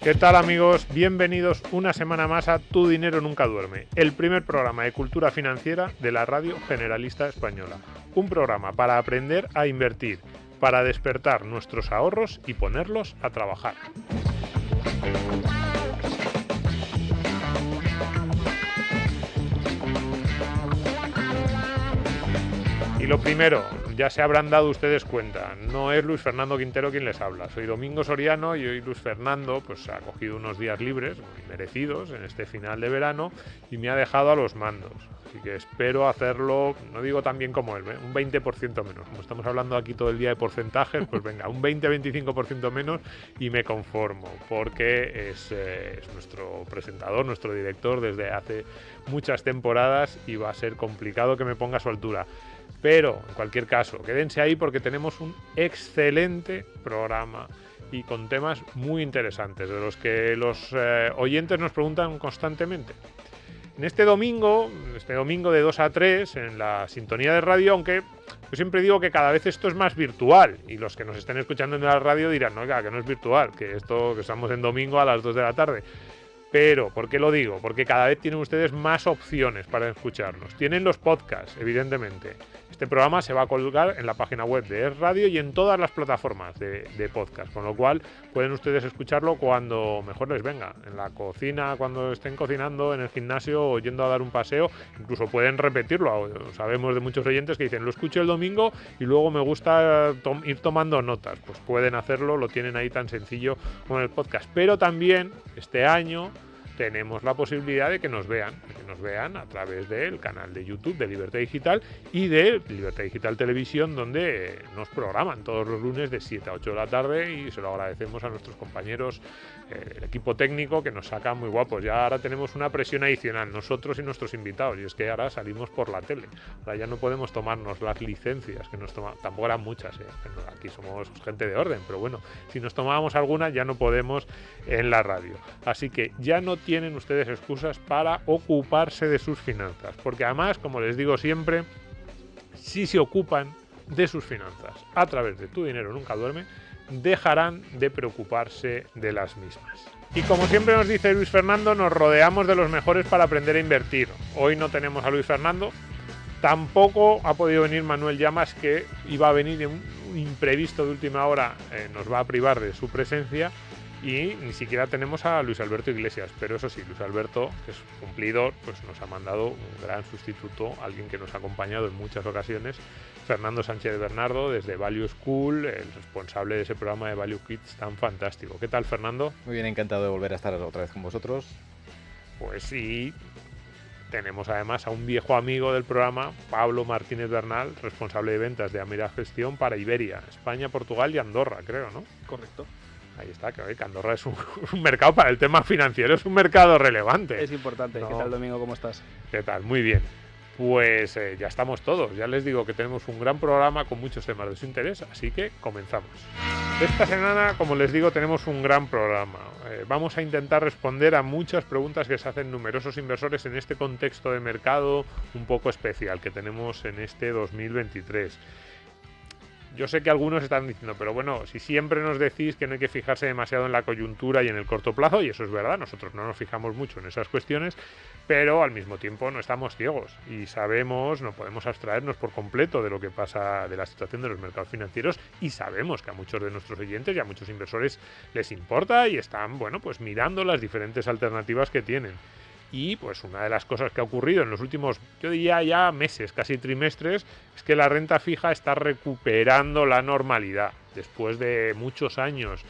¿Qué tal, amigos? Bienvenidos una semana más a Tu Dinero Nunca Duerme, el primer programa de cultura financiera de la Radio Generalista Española. Un programa para aprender a invertir, para despertar nuestros ahorros y ponerlos a trabajar. Y lo primero, ya se habrán dado ustedes cuenta, no es Luis Fernando Quintero quien les habla. Soy Domingo Soriano y hoy Luis Fernando pues ha cogido unos días libres, muy merecidos, en este final de verano y me ha dejado a los mandos. Así que espero hacerlo, no digo tan bien como él, un 20% menos. Como estamos hablando aquí todo el día de porcentajes, pues venga, un 20-25% menos y me conformo, porque es nuestro presentador, nuestro director desde hace muchas temporadas y va a ser complicado que me ponga a su altura. Pero, en cualquier caso, quédense ahí porque tenemos un excelente programa y con temas muy interesantes, de los que los oyentes nos preguntan constantemente. En este domingo de 2 a 3, en la sintonía de radio, aunque yo siempre digo que cada vez esto es más virtual, y los que nos estén escuchando en la radio dirán, no, que no es virtual, que esto que estamos en domingo a las 2 de la tarde. Pero, ¿por qué lo digo? Porque cada vez tienen ustedes más opciones para escucharnos. Tienen los podcasts, evidentemente. Este programa se va a colgar en la página web de Es Radio y en todas las plataformas de podcast, con lo cual pueden ustedes escucharlo cuando mejor les venga. En la cocina, cuando estén cocinando, en el gimnasio o yendo a dar un paseo. Incluso pueden repetirlo. Sabemos de muchos oyentes que dicen, lo escucho el domingo y luego me gusta ir tomando notas. Pues pueden hacerlo, lo tienen ahí tan sencillo como en el podcast. Pero también, este año, tenemos la posibilidad de que nos vean a través del canal de YouTube de Libertad Digital y de Libertad Digital Televisión, donde nos programan todos los lunes de 7 a 8 de la tarde y se lo agradecemos a nuestros compañeros, el equipo técnico, que nos saca muy guapos. Ya ahora tenemos una presión adicional, nosotros y nuestros invitados, y es que ahora salimos por la tele. Ahora ya no podemos tomarnos las licencias que nos tomamos, tampoco eran muchas, aquí somos gente de orden, pero bueno, si nos tomábamos alguna ya no podemos en la radio. Así que ya no tienen ustedes excusas para ocuparse de sus finanzas, porque además, como les digo siempre, si se ocupan de sus finanzas a través de Tu Dinero Nunca Duerme, dejarán de preocuparse de las mismas. Y como siempre nos dice Luis Fernando, nos rodeamos de los mejores para aprender a invertir. Hoy no tenemos a Luis Fernando, tampoco ha podido venir Manuel Llamas, que iba a venir en un imprevisto de última hora, nos va a privar de su presencia. Y ni siquiera tenemos a Luis Alberto Iglesias, pero eso sí, Luis Alberto, que es cumplidor, pues nos ha mandado un gran sustituto, alguien que nos ha acompañado en muchas ocasiones, Fernando Sánchez Bernardo, desde Value School, el responsable de ese programa de Value Kids tan fantástico. ¿Qué tal, Fernando? Muy bien, encantado de volver a estar otra vez con vosotros. Pues sí, tenemos además a un viejo amigo del programa, Pablo Martínez Bernal, responsable de ventas de Amira Gestión para Iberia, España, Portugal y Andorra, creo, ¿no? Correcto. Ahí está, que Andorra es un mercado para el tema financiero, es un mercado relevante. Es importante. ¿No? ¿Qué tal, Domingo? ¿Cómo estás? ¿Qué tal? Muy bien. Pues ya estamos todos. Ya les digo que tenemos un gran programa con muchos temas de su interés, así que comenzamos. Esta semana, como les digo, tenemos un gran programa. Vamos a intentar responder a muchas preguntas que se hacen numerosos inversores en este contexto de mercado un poco especial que tenemos en este 2023. Yo sé que algunos están diciendo, pero bueno, si siempre nos decís que no hay que fijarse demasiado en la coyuntura y en el corto plazo, y eso es verdad, nosotros no nos fijamos mucho en esas cuestiones, pero al mismo tiempo no estamos ciegos y sabemos, no podemos abstraernos por completo de lo que pasa, de la situación de los mercados financieros, y sabemos que a muchos de nuestros oyentes y a muchos inversores les importa y están, bueno, pues mirando las diferentes alternativas que tienen. Y pues una de las cosas que ha ocurrido en los últimos, yo diría ya meses, casi trimestres, es que la renta fija está recuperando la normalidad después de muchos años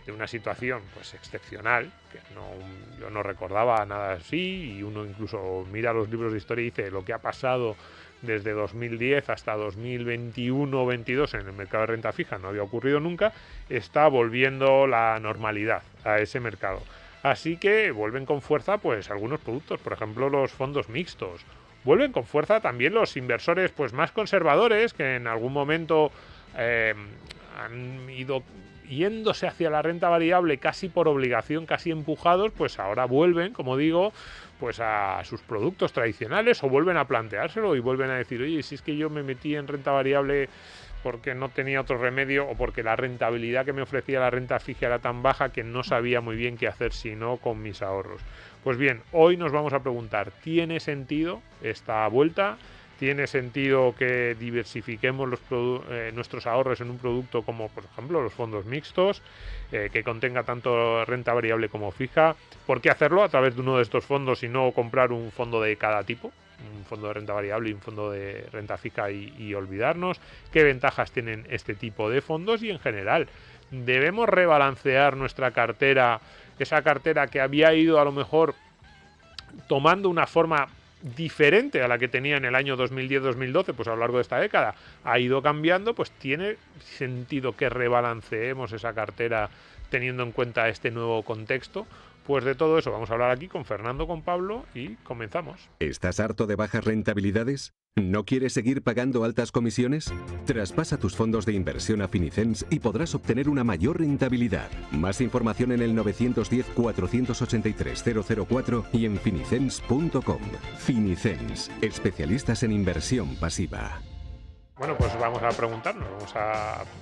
de una situación pues excepcional, que yo no recordaba nada así, y uno incluso mira los libros de historia y dice lo que ha pasado desde 2010 hasta 2021-22 en el mercado de renta fija no había ocurrido nunca. Está volviendo la normalidad a ese mercado. Así que vuelven con fuerza pues algunos productos, por ejemplo los fondos mixtos. Vuelven con fuerza también los inversores pues más conservadores, que en algún momento han ido yéndose hacia la renta variable casi por obligación, casi empujados, pues ahora vuelven, como digo, pues a sus productos tradicionales, o vuelven a planteárselo y vuelven a decir, oye, si es que yo me metí en renta variable porque no tenía otro remedio o porque la rentabilidad que me ofrecía la renta fija era tan baja que no sabía muy bien qué hacer si no con mis ahorros. Pues bien, hoy nos vamos a preguntar, ¿tiene sentido esta vuelta? ¿Tiene sentido que diversifiquemos nuestros ahorros en un producto como, por ejemplo, los fondos mixtos, que contenga tanto renta variable como fija? ¿Por qué hacerlo a través de uno de estos fondos y no comprar un fondo de cada tipo? Un fondo de renta variable y un fondo de renta fija y olvidarnos. ¿Qué ventajas tienen este tipo de fondos? Y en general, ¿debemos rebalancear nuestra cartera, esa cartera que había ido a lo mejor tomando una forma diferente a la que tenía en el año 2010-2012, pues a lo largo de esta década ha ido cambiando? Pues tiene sentido que rebalanceemos esa cartera teniendo en cuenta este nuevo contexto. Pues de todo eso vamos a hablar aquí con Fernando, con Pablo, y comenzamos. ¿Estás harto de bajas rentabilidades? ¿No quieres seguir pagando altas comisiones? Traspasa tus fondos de inversión a Finicens y podrás obtener una mayor rentabilidad. Más información en el 910-483-004 y en finicens.com. Finicens, especialistas en inversión pasiva. Bueno, pues vamos a preguntarnos,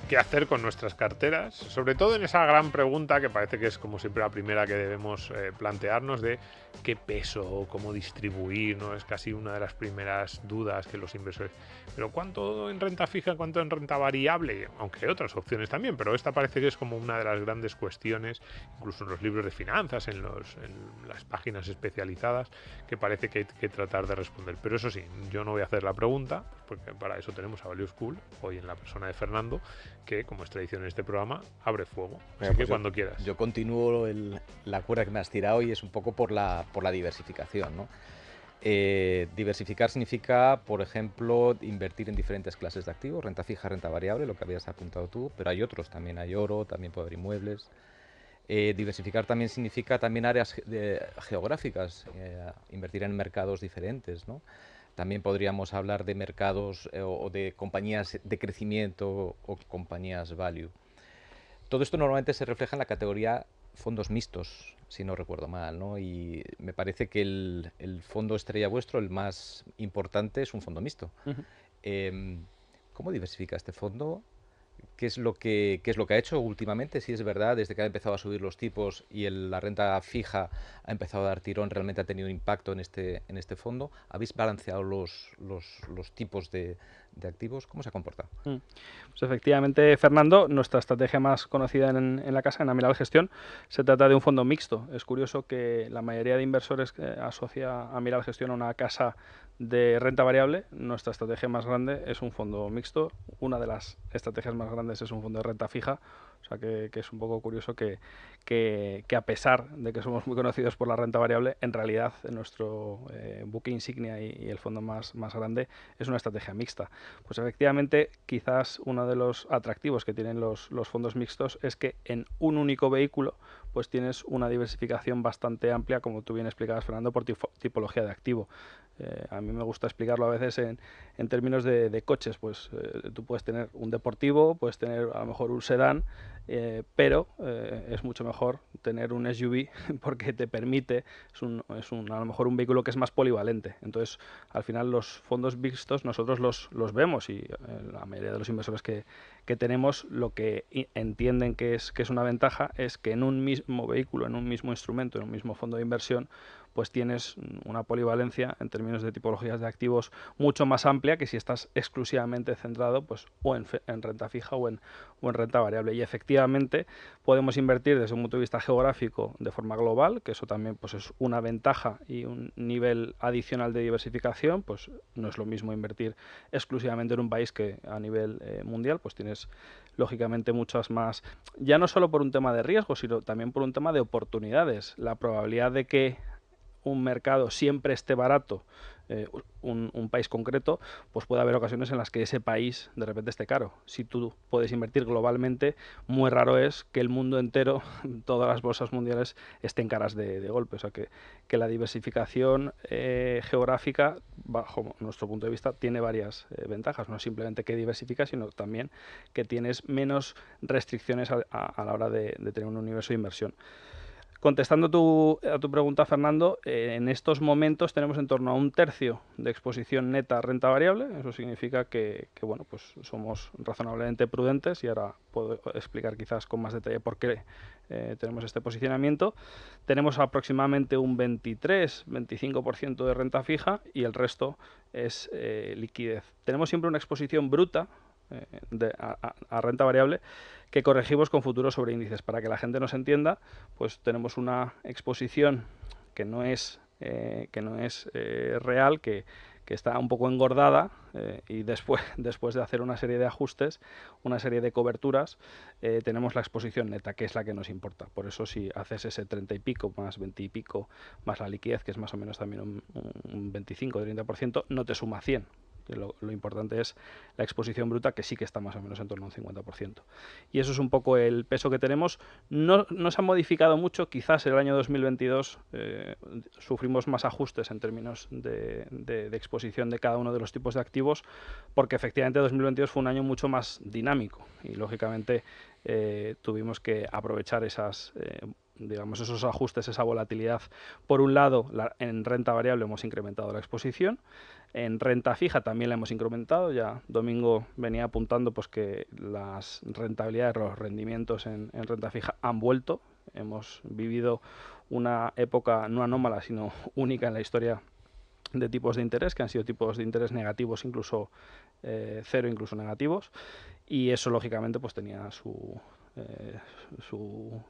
qué hacer con nuestras carteras, sobre todo en esa gran pregunta que parece que es como siempre la primera que debemos plantearnos, de qué peso, cómo distribuir, ¿no? Es casi una de las primeras dudas que los inversores. Pero ¿cuánto en renta fija, cuánto en renta variable? Aunque hay otras opciones también, pero esta parece que es como una de las grandes cuestiones, incluso en los libros de finanzas, en las páginas especializadas, que parece que hay que tratar de responder. Pero eso sí, yo no voy a hacer la pregunta, porque para eso tenemos a Value School, hoy en la persona de Fernando, que, como es tradición en este programa, abre fuego. Así que cuando quieras. Yo continúo la cuerda que me has tirado y es un poco por la diversificación, ¿no? Diversificar significa, por ejemplo, invertir en diferentes clases de activos, renta fija, renta variable, lo que habías apuntado tú, pero hay otros, también hay oro, también puede haber inmuebles. Diversificar también significa también áreas geográficas, invertir en mercados diferentes, ¿no? También podríamos hablar de mercados o de compañías de crecimiento o compañías value. Todo esto normalmente se refleja en la categoría fondos mixtos, si no recuerdo mal, ¿no? Y me parece que el fondo estrella vuestro, el más importante, es un fondo mixto. ¿Cómo diversifica este fondo? ¿Qué es lo que ha hecho últimamente? Si es verdad, desde que ha empezado a subir los tipos y la renta fija ha empezado a dar tirón, realmente ha tenido impacto en este fondo. ¿Habéis balanceado los tipos de activos? ¿Cómo se ha comportado? Pues efectivamente, Fernando, nuestra estrategia más conocida en la casa, en Amiral Gestión, se trata de un fondo mixto. Es curioso que la mayoría de inversores asocia a Amiral Gestión a una casa de renta variable. Nuestra estrategia más grande es un fondo mixto. Una de las estrategias más grandes es un fondo de renta fija. O sea que es un poco curioso que a pesar de que somos muy conocidos por la renta variable, en realidad nuestro buque insignia y el fondo más grande es una estrategia mixta. Pues efectivamente, quizás uno de los atractivos que tienen los fondos mixtos es que en un único vehículo pues tienes una diversificación bastante amplia, como tú bien explicabas, Fernando, por tipología de activo. A mí me gusta explicarlo a veces en términos de coches. Pues tú puedes tener un deportivo, puedes tener a lo mejor un sedán, pero es mucho mejor tener un SUV porque te permite, a lo mejor un vehículo que es más polivalente. Entonces, al final los fondos mixtos nosotros los vemos y la mayoría de los inversores que tenemos lo que entienden que es una ventaja es que en un mismo vehículo, en un mismo instrumento, en un mismo fondo de inversión, pues tienes una polivalencia en términos de tipologías de activos mucho más amplia que si estás exclusivamente centrado pues o en renta fija o en renta variable. Y efectivamente podemos invertir desde un punto de vista geográfico de forma global, que eso también pues es una ventaja y un nivel adicional de diversificación. Pues no es lo mismo invertir exclusivamente en un país que a nivel mundial, pues tienes lógicamente muchas más, ya no solo por un tema de riesgo, sino también por un tema de oportunidades. La probabilidad de que un mercado siempre esté barato, un país concreto, pues puede haber ocasiones en las que ese país de repente esté caro. Si tú puedes invertir globalmente, muy raro es que el mundo entero, todas las bolsas mundiales, estén caras de golpe. O sea que la diversificación geográfica, bajo nuestro punto de vista, tiene varias ventajas. No simplemente que diversifica, sino también que tienes menos restricciones a la hora de tener un universo de inversión. Contestando a tu pregunta, Fernando, en estos momentos tenemos en torno a 1/3 de exposición neta a renta variable. Eso significa que bueno, pues somos razonablemente prudentes, y ahora puedo explicar quizás con más detalle por qué tenemos este posicionamiento. Tenemos aproximadamente un 23-25% de renta fija y el resto es liquidez. Tenemos siempre una exposición bruta a renta variable que corregimos con futuros sobre índices. Para que la gente nos entienda, pues tenemos una exposición que no es real, que está un poco engordada, y después de hacer una serie de ajustes, una serie de coberturas, tenemos la exposición neta, que es la que nos importa. Por eso, si haces ese 30 y pico más 20 y pico más la liquidez, que es más o menos también un 25-30%, no te suma 100. Lo importante es la exposición bruta, que sí que está más o menos en torno a un 50%. Y eso es un poco el peso que tenemos. No se ha modificado mucho. Quizás en el año 2022 sufrimos más ajustes en términos de exposición de cada uno de los tipos de activos, porque efectivamente 2022 fue un año mucho más dinámico y, lógicamente, tuvimos que aprovechar esos ajustes, esa volatilidad. Por un lado, en renta variable hemos incrementado la exposición. En renta fija también la hemos incrementado. Ya Domingo venía apuntando pues que las rentabilidades, los rendimientos en renta fija han vuelto. Hemos vivido una época no anómala, sino única en la historia de tipos de interés, que han sido tipos de interés negativos, incluso cero, incluso negativos, y eso lógicamente pues tenía su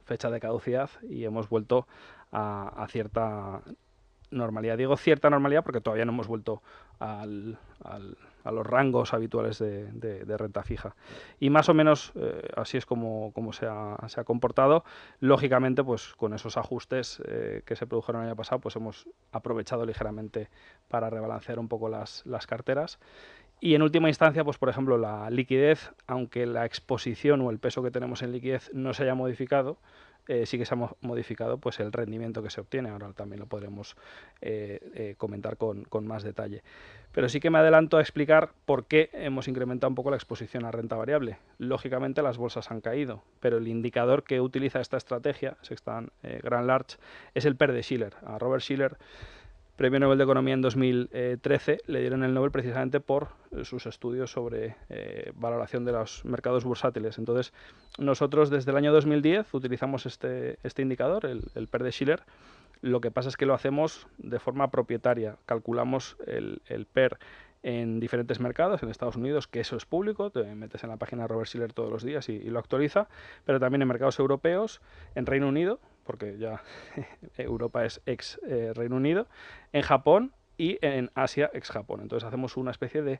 fecha de caducidad, y hemos vuelto a cierta normalidad. Digo cierta normalidad porque todavía no hemos vuelto a los rangos habituales de renta fija. Y más o menos así es como se ha comportado. Lógicamente, pues con esos ajustes que se produjeron el año pasado, pues hemos aprovechado ligeramente para rebalancear un poco las carteras. Y en última instancia, pues por ejemplo, la liquidez, aunque la exposición o el peso que tenemos en liquidez no se haya modificado, sí que se ha modificado pues el rendimiento que se obtiene. Ahora también lo podremos comentar con más detalle. Pero sí que me adelanto a explicar por qué hemos incrementado un poco la exposición a renta variable. Lógicamente las bolsas han caído, pero el indicador que utiliza esta estrategia, Sextant Grand Large, es el PER de Shiller. A Robert Shiller, Premio Nobel de Economía en 2013, le dieron el Nobel precisamente por sus estudios sobre valoración de los mercados bursátiles. Entonces, nosotros desde el año 2010 utilizamos este indicador, el PER de Shiller. Lo que pasa es que lo hacemos de forma propietaria. Calculamos el PER en diferentes mercados, en Estados Unidos, que eso es público, te metes en la página de Robert Shiller todos los días y lo actualiza, pero también en mercados europeos, en Reino Unido, porque ya Europa es ex Reino Unido, en Japón y en Asia ex Japón. Entonces hacemos una especie de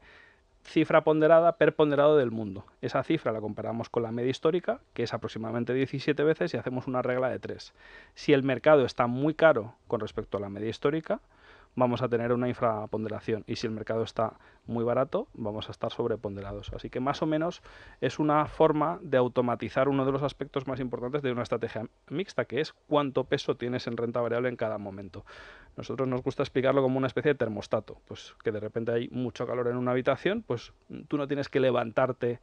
cifra ponderada, PER ponderado del mundo. Esa cifra la comparamos con la media histórica, que es aproximadamente 17 veces, y hacemos una regla de 3. Si el mercado está muy caro con respecto a la media histórica, vamos a tener una infraponderación, y si el mercado está muy barato, vamos a estar sobreponderados. Así que más o menos es una forma de automatizar uno de los aspectos más importantes de una estrategia mixta, que es cuánto peso tienes en renta variable en cada momento. Nosotros nos gusta explicarlo como una especie de termostato, pues que de repente hay mucho calor en una habitación, pues tú no tienes que levantarte,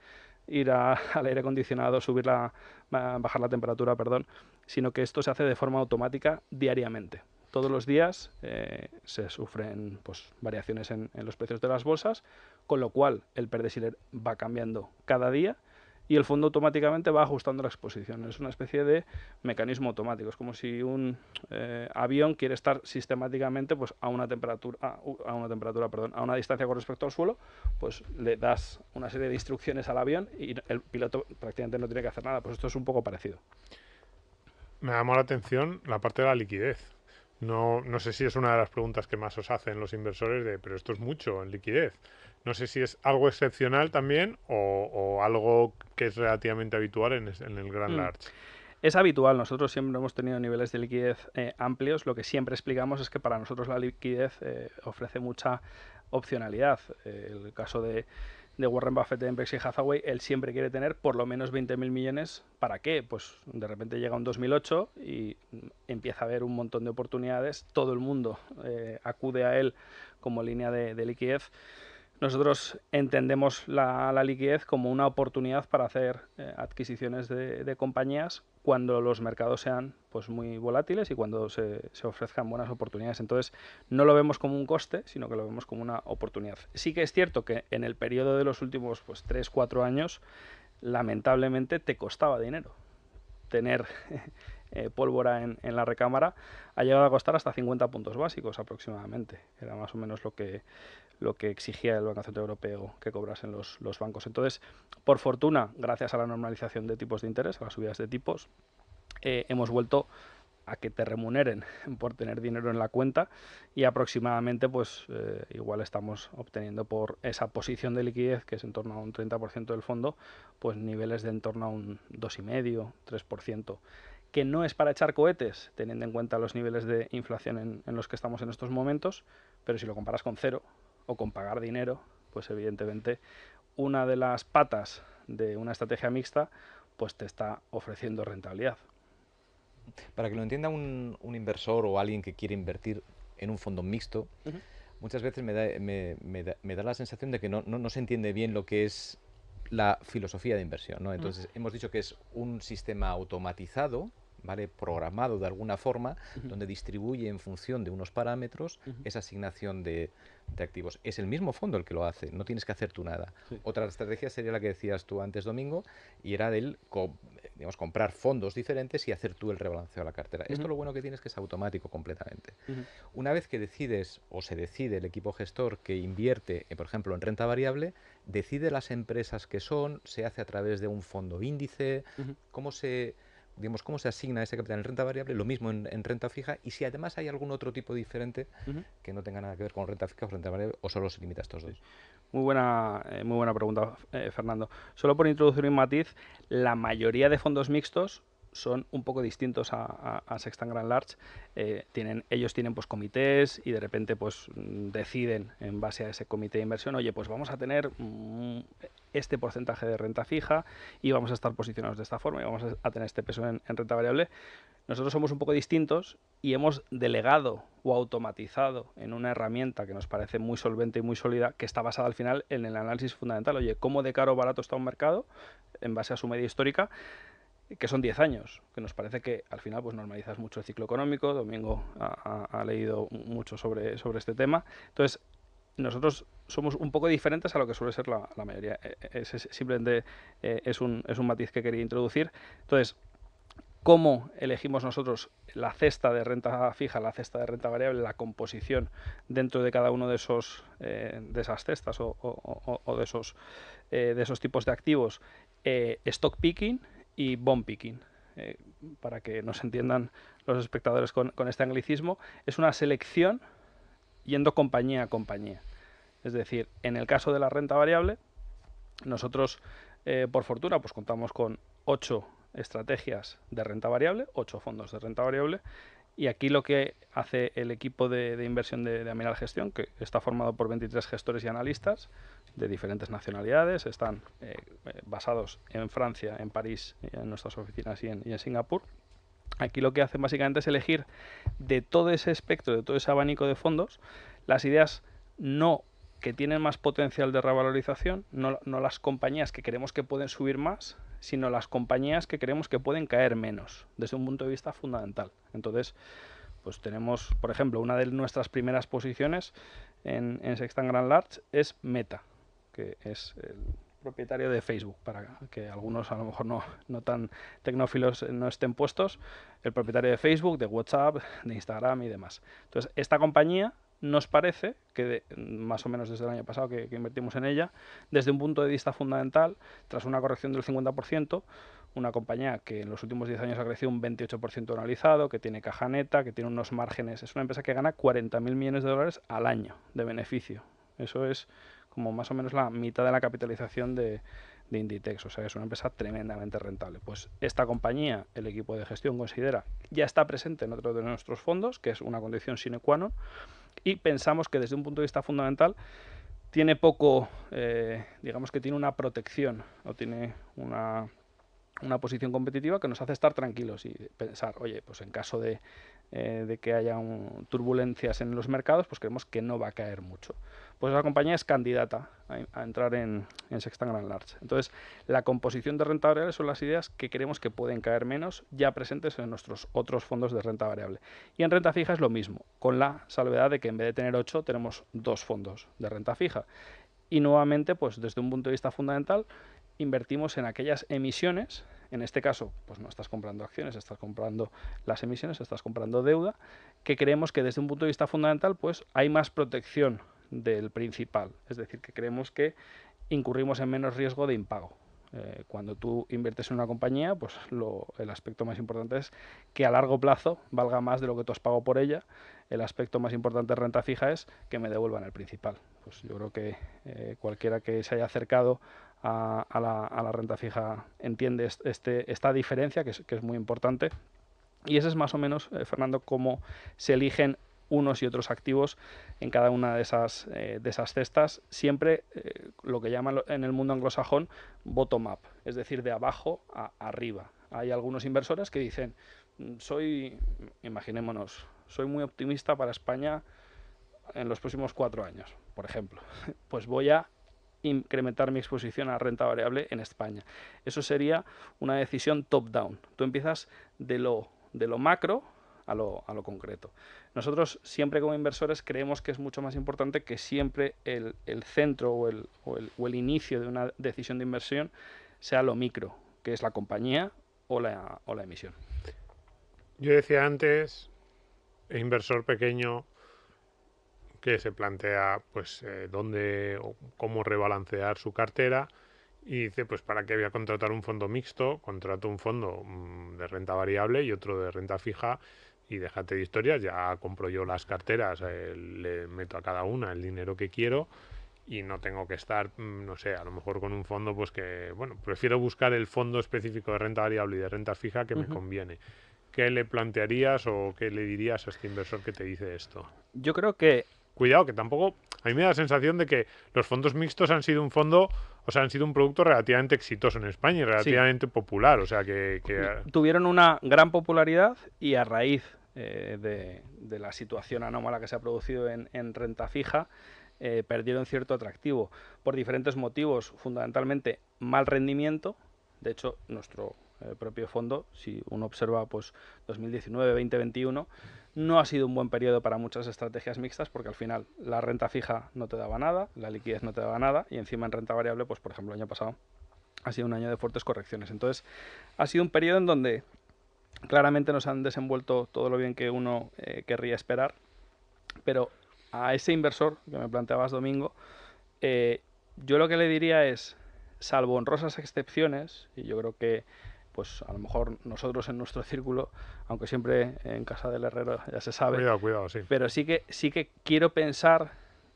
ir al aire acondicionado, bajar la temperatura, sino que esto se hace de forma automática diariamente. Todos los días se sufren pues, variaciones en los precios de las bolsas, con lo cual el PER de Shiller va cambiando cada día y el fondo automáticamente va ajustando la exposición. Es una especie de mecanismo automático. Es como si un avión quiere estar sistemáticamente pues, a una distancia con respecto al suelo, pues le das una serie de instrucciones al avión y el piloto prácticamente no tiene que hacer nada. Pues esto es un poco parecido. Me llamó la atención la parte de la liquidez. No sé si es una de las preguntas que más os hacen los inversores pero esto es mucho en liquidez. No sé si es algo excepcional también o algo que es relativamente habitual en el Grand Large. Es habitual. Nosotros siempre hemos tenido niveles de liquidez amplios. Lo que siempre explicamos es que para nosotros la liquidez ofrece mucha opcionalidad. El caso de Warren Buffett en Berkshire Hathaway, él siempre quiere tener por lo menos 20.000 millones. ¿Para qué? Pues de repente llega un 2008 y empieza a haber un montón de oportunidades. Todo el mundo acude a él como línea de liquidez. Nosotros entendemos la liquidez como una oportunidad para hacer adquisiciones de compañías cuando los mercados sean pues muy volátiles y cuando se ofrezcan buenas oportunidades. Entonces, no lo vemos como un coste, sino que lo vemos como una oportunidad. Sí que es cierto que en el periodo de los últimos 3-4 años, lamentablemente te costaba dinero tener pólvora en la recámara. Ha llegado a costar hasta 50 puntos básicos aproximadamente. Era más o menos lo que exigía el Banco Central Europeo que cobrasen los bancos. Entonces, por fortuna, gracias a la normalización de tipos de interés, a las subidas de tipos, hemos vuelto a que te remuneren por tener dinero en la cuenta y aproximadamente pues igual estamos obteniendo por esa posición de liquidez, que es en torno a un 30% del fondo, pues niveles de en torno a un 2,5, 3%, que no es para echar cohetes teniendo en cuenta los niveles de inflación en los que estamos en estos momentos, pero si lo comparas con cero o con pagar dinero, pues evidentemente una de las patas de una estrategia mixta pues te está ofreciendo rentabilidad. Para que lo entienda un inversor o alguien que quiere invertir en un fondo mixto, muchas veces me da la sensación de que no se entiende bien lo que es la filosofía de inversión, ¿no? Entonces, hemos dicho que es un sistema automatizado, ¿vale? Programado de alguna forma, donde distribuye en función de unos parámetros esa asignación de activos. Es el mismo fondo el que lo hace, no tienes que hacer tú nada. Sí. Otra estrategia sería la que decías tú antes, Domingo, y era del comprar fondos diferentes y hacer tú el rebalanceo a la cartera. Esto lo bueno que tiene es que es automático completamente. Una vez que decides o se decide el equipo gestor que invierte, por ejemplo, en renta variable, decide las empresas que son, se hace a través de un fondo índice, cómo se asigna ese capital en renta variable, lo mismo en renta fija, y si además hay algún otro tipo diferente que no tenga nada que ver con renta fija o renta variable, o solo se limita a estos dos. Muy buena pregunta, Fernando. Solo por introducir un matiz, la mayoría de fondos mixtos son un poco distintos a Sextant Grand Large. Ellos tienen pues comités y de repente pues deciden en base a ese comité de inversión, oye, pues vamos a tener este porcentaje de renta fija y vamos a estar posicionados de esta forma y vamos a tener este peso en renta variable. Nosotros somos un poco distintos y hemos delegado o automatizado en una herramienta que nos parece muy solvente y muy sólida, que está basada al final en el análisis fundamental. Oye, ¿cómo de caro o barato está un mercado en base a su media histórica? Que son 10 años, que nos parece que al final pues normalizas mucho el ciclo económico. Domingo ha leído mucho sobre este tema. Entonces, nosotros somos un poco diferentes a lo que suele ser la mayoría. Simplemente es un matiz que quería introducir. Entonces, ¿cómo elegimos nosotros la cesta de renta fija, la cesta de renta variable, la composición dentro de cada uno de esas cestas o de esos tipos de activos? Stock picking y bond picking. Para que nos entiendan los espectadores con este anglicismo, es una selección yendo compañía a compañía. Es decir, en el caso de la renta variable, nosotros, por fortuna, pues contamos con 8 estrategias de renta variable, 8 fondos de renta variable, y aquí lo que hace el equipo de inversión de Amiral Gestión, que está formado por 23 gestores y analistas de diferentes nacionalidades, están basados en Francia, en París, en nuestras oficinas y en Singapur. Aquí lo que hacen básicamente es elegir de todo ese espectro, de todo ese abanico de fondos, las ideas no que tienen más potencial de revalorización, no las compañías que creemos que pueden subir más, sino las compañías que creemos que pueden caer menos, desde un punto de vista fundamental. Entonces, pues tenemos, por ejemplo, una de nuestras primeras posiciones en Sextant Grand Large es Meta, que es el propietario de Facebook, para que algunos a lo mejor no tan tecnófilos no estén puestos, el propietario de Facebook, de WhatsApp, de Instagram y demás. Entonces, esta compañía nos parece que más o menos desde el año pasado que invertimos en ella, desde un punto de vista fundamental, tras una corrección del 50%, una compañía que en los últimos 10 años ha crecido un 28% anualizado, que tiene caja neta, que tiene unos márgenes, es una empresa que gana 40.000 millones de dólares al año de beneficio. Eso es como más o menos la mitad de la capitalización de Inditex, o sea, es una empresa tremendamente rentable. Pues esta compañía, el equipo de gestión considera, ya está presente en otro de nuestros fondos, que es una condición sine qua non, y pensamos que desde un punto de vista fundamental tiene poco, digamos que tiene una protección o tiene una una posición competitiva que nos hace estar tranquilos y pensar, oye, pues en caso de que haya turbulencias en los mercados, pues creemos que no va a caer mucho. Pues la compañía es candidata a entrar en Sextant Grand Large. Entonces, la composición de renta variable son las ideas que creemos que pueden caer menos, ya presentes en nuestros otros fondos de renta variable. Y en renta fija es lo mismo, con la salvedad de que en vez de tener 8, tenemos 2 fondos de renta fija. Y nuevamente, pues desde un punto de vista fundamental, invertimos en aquellas emisiones, en este caso, pues no estás comprando acciones, estás comprando las emisiones, estás comprando deuda, que creemos que desde un punto de vista fundamental, pues hay más protección del principal, es decir, que creemos que incurrimos en menos riesgo de impago. Cuando tú inviertes en una compañía, pues el aspecto más importante es que a largo plazo valga más de lo que tú has pagado por ella. El aspecto más importante de renta fija es que me devuelvan el principal. Pues yo creo que cualquiera que se haya acercado a la renta fija entiende esta diferencia, que es muy importante. Y ese es más o menos, Fernando, cómo se eligen unos y otros activos en cada una de esas cestas, siempre lo que llaman en el mundo anglosajón bottom-up, es decir, de abajo a arriba. Hay algunos inversores que dicen, imaginémonos, soy muy optimista para España en los próximos 4 años, por ejemplo. Pues voy a incrementar mi exposición a renta variable en España. Eso sería una decisión top-down. Tú empiezas de lo macro a lo concreto. Nosotros siempre como inversores creemos que es mucho más importante que siempre el centro o el inicio de una decisión de inversión sea lo micro, que es la compañía o la emisión. Yo decía antes, inversor pequeño que se plantea pues dónde o cómo rebalancear su cartera y dice, pues para qué voy a contratar un fondo mixto, contrato un fondo de renta variable y otro de renta fija y déjate de historias, ya compro yo las carteras, le meto a cada una el dinero que quiero y no tengo que estar, no sé, a lo mejor con un fondo pues que, bueno, prefiero buscar el fondo específico de renta variable y de renta fija que me conviene. ¿Qué le plantearías o qué le dirías a este inversor que te dice esto? Yo creo que... Cuidado, que tampoco... A mí me da la sensación de que los fondos mixtos han sido un producto relativamente exitoso en España y relativamente popular, o sea que... Tuvieron una gran popularidad y a raíz de la situación anómala que se ha producido en renta fija, perdieron cierto atractivo por diferentes motivos, fundamentalmente mal rendimiento. De hecho, nuestro propio fondo, si uno observa pues 2019, 2021, no ha sido un buen periodo para muchas estrategias mixtas porque al final la renta fija no te daba nada, la liquidez no te daba nada y encima en renta variable, pues por ejemplo el año pasado ha sido un año de fuertes correcciones. Entonces ha sido un periodo en donde claramente nos han desenvuelto todo lo bien que uno querría esperar, pero a ese inversor que me planteabas, Domingo, yo lo que le diría es, salvo honrosas excepciones, y yo creo que pues a lo mejor nosotros en nuestro círculo, aunque siempre en casa del herrero ya se sabe, cuidado, sí. Pero sí que quiero pensar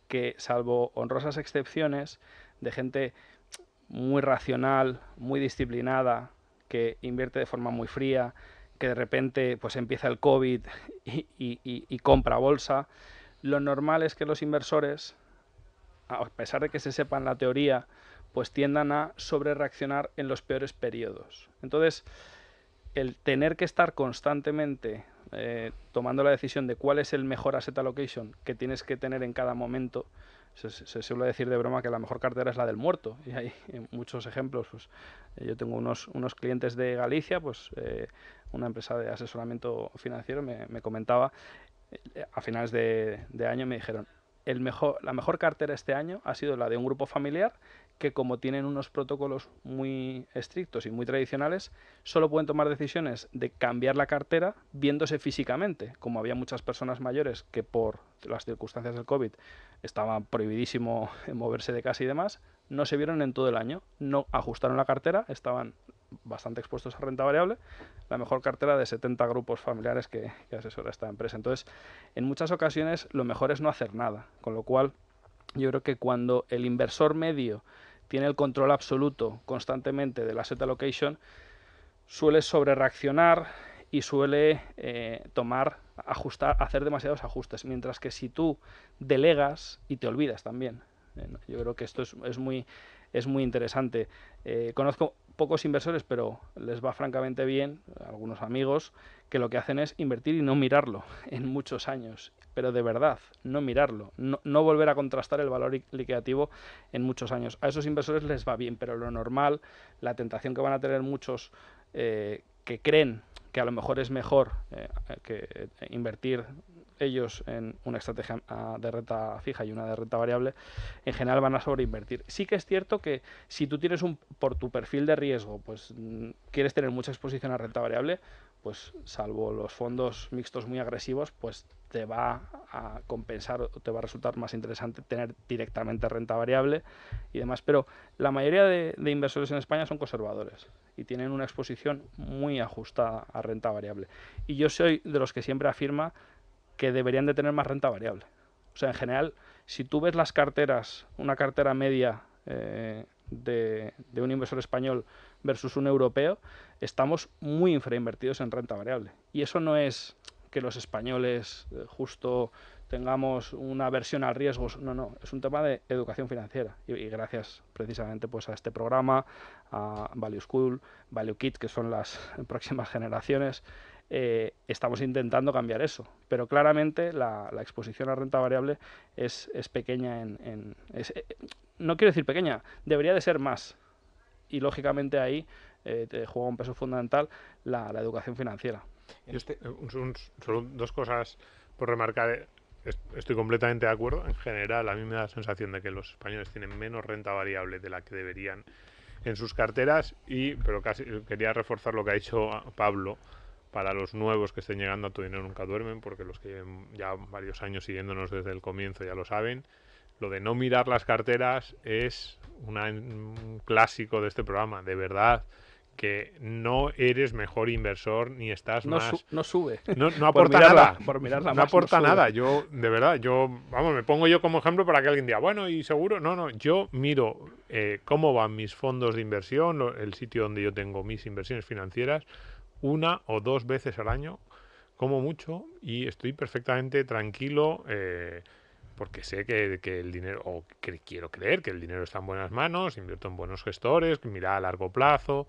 que salvo honrosas excepciones de gente muy racional, muy disciplinada, que invierte de forma muy fría, que de repente pues empieza el COVID y compra bolsa, lo normal es que los inversores, a pesar de que se sepan la teoría, pues tiendan a sobrereaccionar en los peores periodos. Entonces, el tener que estar constantemente tomando la decisión de cuál es el mejor asset allocation que tienes que tener en cada momento, se suele decir de broma que la mejor cartera es la del muerto, y hay muchos ejemplos. Pues, yo tengo unos clientes de Galicia, pues una empresa de asesoramiento financiero me comentaba, a finales de año me dijeron, la mejor cartera este año ha sido la de un grupo familiar que, como tienen unos protocolos muy estrictos y muy tradicionales, solo pueden tomar decisiones de cambiar la cartera viéndose físicamente. Como había muchas personas mayores que por las circunstancias del COVID estaba prohibidísimo moverse de casa y demás, no se vieron en todo el año, no ajustaron la cartera, estaban bastante expuestos a renta variable, la mejor cartera de 70 grupos familiares que asesora esta empresa. Entonces, en muchas ocasiones lo mejor es no hacer nada, con lo cual yo creo que cuando el inversor medio tiene el control absoluto constantemente del asset allocation, suele sobrereaccionar y suele hacer demasiados ajustes, mientras que si tú delegas y te olvidas también, yo creo que esto es muy interesante. Conozco pocos inversores, pero les va francamente bien, algunos amigos, que lo que hacen es invertir y no mirarlo en muchos años, pero de verdad, no mirarlo, no volver a contrastar el valor liquidativo en muchos años. A esos inversores les va bien, pero lo normal, la tentación que van a tener muchos que creen que a lo mejor es mejor que invertir ellos en una estrategia de renta fija y una de renta variable, en general van a sobreinvertir. Sí que es cierto que si tú tienes por tu perfil de riesgo, pues quieres tener mucha exposición a renta variable, pues salvo los fondos mixtos muy agresivos, pues te va a compensar o te va a resultar más interesante tener directamente renta variable y demás. Pero la mayoría de inversores en España son conservadores y tienen una exposición muy ajustada a renta variable. Y yo soy de los que siempre afirma que deberían de tener más renta variable. O sea, en general, si tú ves las carteras, una cartera media de un inversor español versus un europeo, estamos muy infrainvertidos en renta variable. Y eso no es que los españoles justo tengamos una aversión al riesgo, no, es un tema de educación financiera. Y gracias precisamente pues a este programa, a Value School, Value Kit, que son las próximas generaciones, estamos intentando cambiar eso, pero claramente la exposición a renta variable es pequeña no quiero decir pequeña, debería de ser más, y lógicamente ahí te juega un peso fundamental la educación financiera. Solo dos cosas por remarcar. Estoy completamente de acuerdo. En general, a mí me da la sensación de que los españoles tienen menos renta variable de la que deberían en sus carteras, pero casi quería reforzar lo que ha dicho Pablo. Para los nuevos que estén llegando a Tu Dinero Nunca Duermen, porque los que lleven ya varios años siguiéndonos desde el comienzo ya lo saben, lo de no mirar las carteras es un clásico de este programa. De verdad que no eres mejor inversor ni estás más... No sube. No aporta nada. Por mirarla no más, aporta no nada. Yo, de verdad, vamos, me pongo yo como ejemplo para que alguien diga, bueno, ¿y seguro? No, yo miro cómo van mis fondos de inversión, el sitio donde yo tengo mis inversiones financieras, una o dos veces al año, como mucho, y estoy perfectamente tranquilo porque sé que el dinero, o que quiero creer que el dinero está en buenas manos, invierto en buenos gestores, mirar a largo plazo,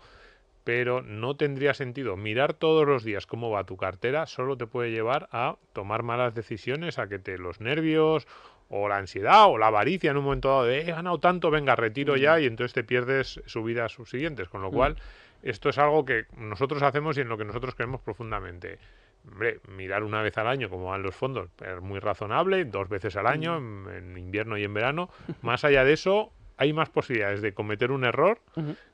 pero no tendría sentido. Mirar todos los días cómo va tu cartera solo te puede llevar a tomar malas decisiones, a que los nervios o la ansiedad o la avaricia en un momento dado de he ganado tanto, venga, retiro ya, y entonces te pierdes subidas subsiguientes, con lo cual esto es algo que nosotros hacemos y en lo que nosotros creemos profundamente. Hombre, mirar una vez al año cómo van los fondos es muy razonable, 2 veces al año, en invierno y en verano. Más allá de eso, hay más posibilidades de cometer un error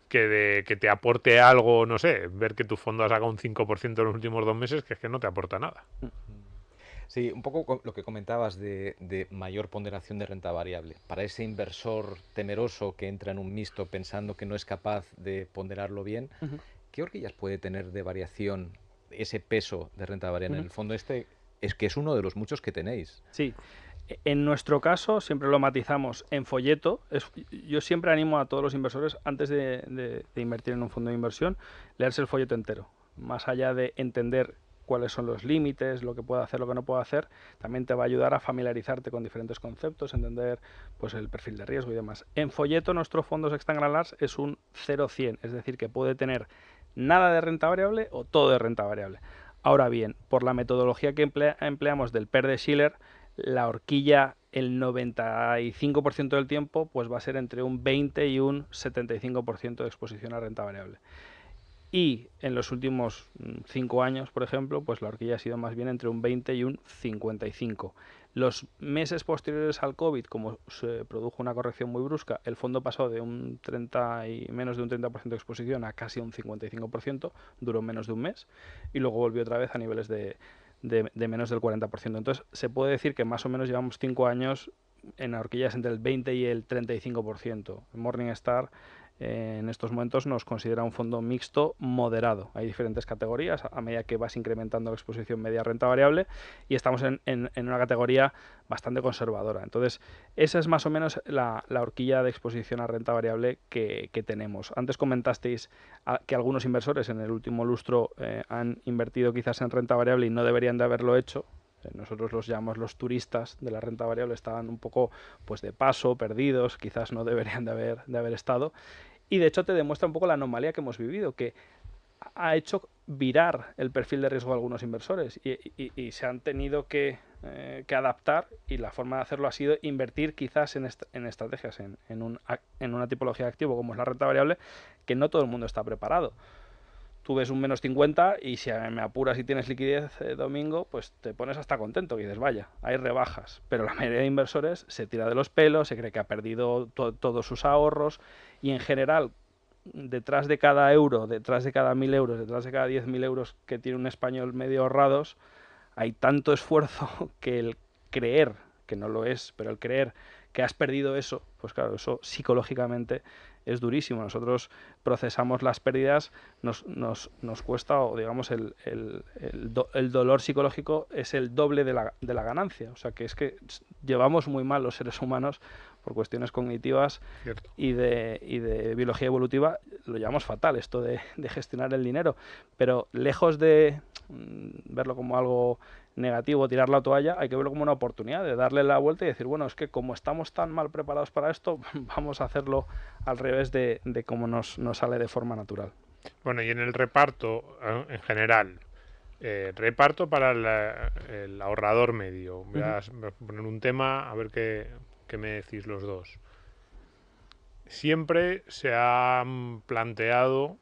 que de que te aporte algo, no sé, ver que tu fondo ha sacado un 5% en los últimos 2 meses, que es que no te aporta nada. Sí, un poco lo que comentabas de mayor ponderación de renta variable. Para ese inversor temeroso que entra en un mixto pensando que no es capaz de ponderarlo bien, ¿qué horquillas puede tener de variación ese peso de renta variable en el fondo este? Es que es uno de los muchos que tenéis. Sí. En nuestro caso, siempre lo matizamos en folleto. Yo siempre animo a todos los inversores, antes de invertir en un fondo de inversión, leerse el folleto entero. Más allá de entender cuáles son los límites, lo que puede hacer, lo que no puede hacer, también te va a ayudar a familiarizarte con diferentes conceptos, entender pues el perfil de riesgo y demás. En folleto, nuestro fondo Sextant Grand Large es un 0-100, es decir, que puede tener nada de renta variable o todo de renta variable. Ahora bien, por la metodología que empleamos del PER de Shiller, la horquilla el 95% del tiempo pues va a ser entre un 20 y un 75% de exposición a renta variable. Y en los últimos 5 años, por ejemplo, pues la horquilla ha sido más bien entre un 20 y un 55. Los meses posteriores al COVID, como se produjo una corrección muy brusca, el fondo pasó de un 30 y menos de un 30% de exposición a casi un 55%, duró menos de un mes, y luego volvió otra vez a niveles de menos del 40%. Entonces, se puede decir que más o menos llevamos 5 años en horquillas entre el 20 y el 35%. Morningstar en estos momentos nos considera un fondo mixto moderado. Hay diferentes categorías a medida que vas incrementando la exposición media renta variable y estamos en una categoría bastante conservadora. Entonces, esa es más o menos la horquilla de exposición a renta variable que tenemos. Antes comentasteis que algunos inversores en el último lustro han invertido quizás en renta variable y no deberían de haberlo hecho. Nosotros los llamamos los turistas de la renta variable, estaban un poco pues de paso, perdidos, quizás no deberían de haber estado. Y de hecho te demuestra un poco la anomalía que hemos vivido, que ha hecho virar el perfil de riesgo de algunos inversores y se han tenido que adaptar, y la forma de hacerlo ha sido invertir quizás en estrategias, en una tipología de activo como es la renta variable, que no todo el mundo está preparado. Tú ves un menos 50 y si me apuras y tienes liquidez domingo, pues te pones hasta contento y dices, vaya, hay rebajas. Pero la mayoría de inversores se tira de los pelos, se cree que ha perdido todos sus ahorros, y en general, detrás de cada euro, detrás de cada 1.000 euros, detrás de cada 10.000 euros que tiene un español medio ahorrados, hay tanto esfuerzo que el creer, que no lo es, pero el creer que has perdido eso, pues claro, eso psicológicamente es durísimo. Nosotros procesamos las pérdidas, nos cuesta, o digamos, el dolor psicológico es el doble de la ganancia. O sea, que es que llevamos muy mal los seres humanos por cuestiones cognitivas y de biología evolutiva, lo llevamos fatal, esto de gestionar el dinero. Pero lejos de verlo como algo negativo, tirar la toalla, hay que verlo como una oportunidad de darle la vuelta y decir, bueno, es que como estamos tan mal preparados para esto, vamos a hacerlo al revés de cómo nos sale de forma natural. Bueno, y en el reparto, en general, reparto para el ahorrador medio. Voy a poner un tema, a ver qué me decís los dos. Siempre se ha planteado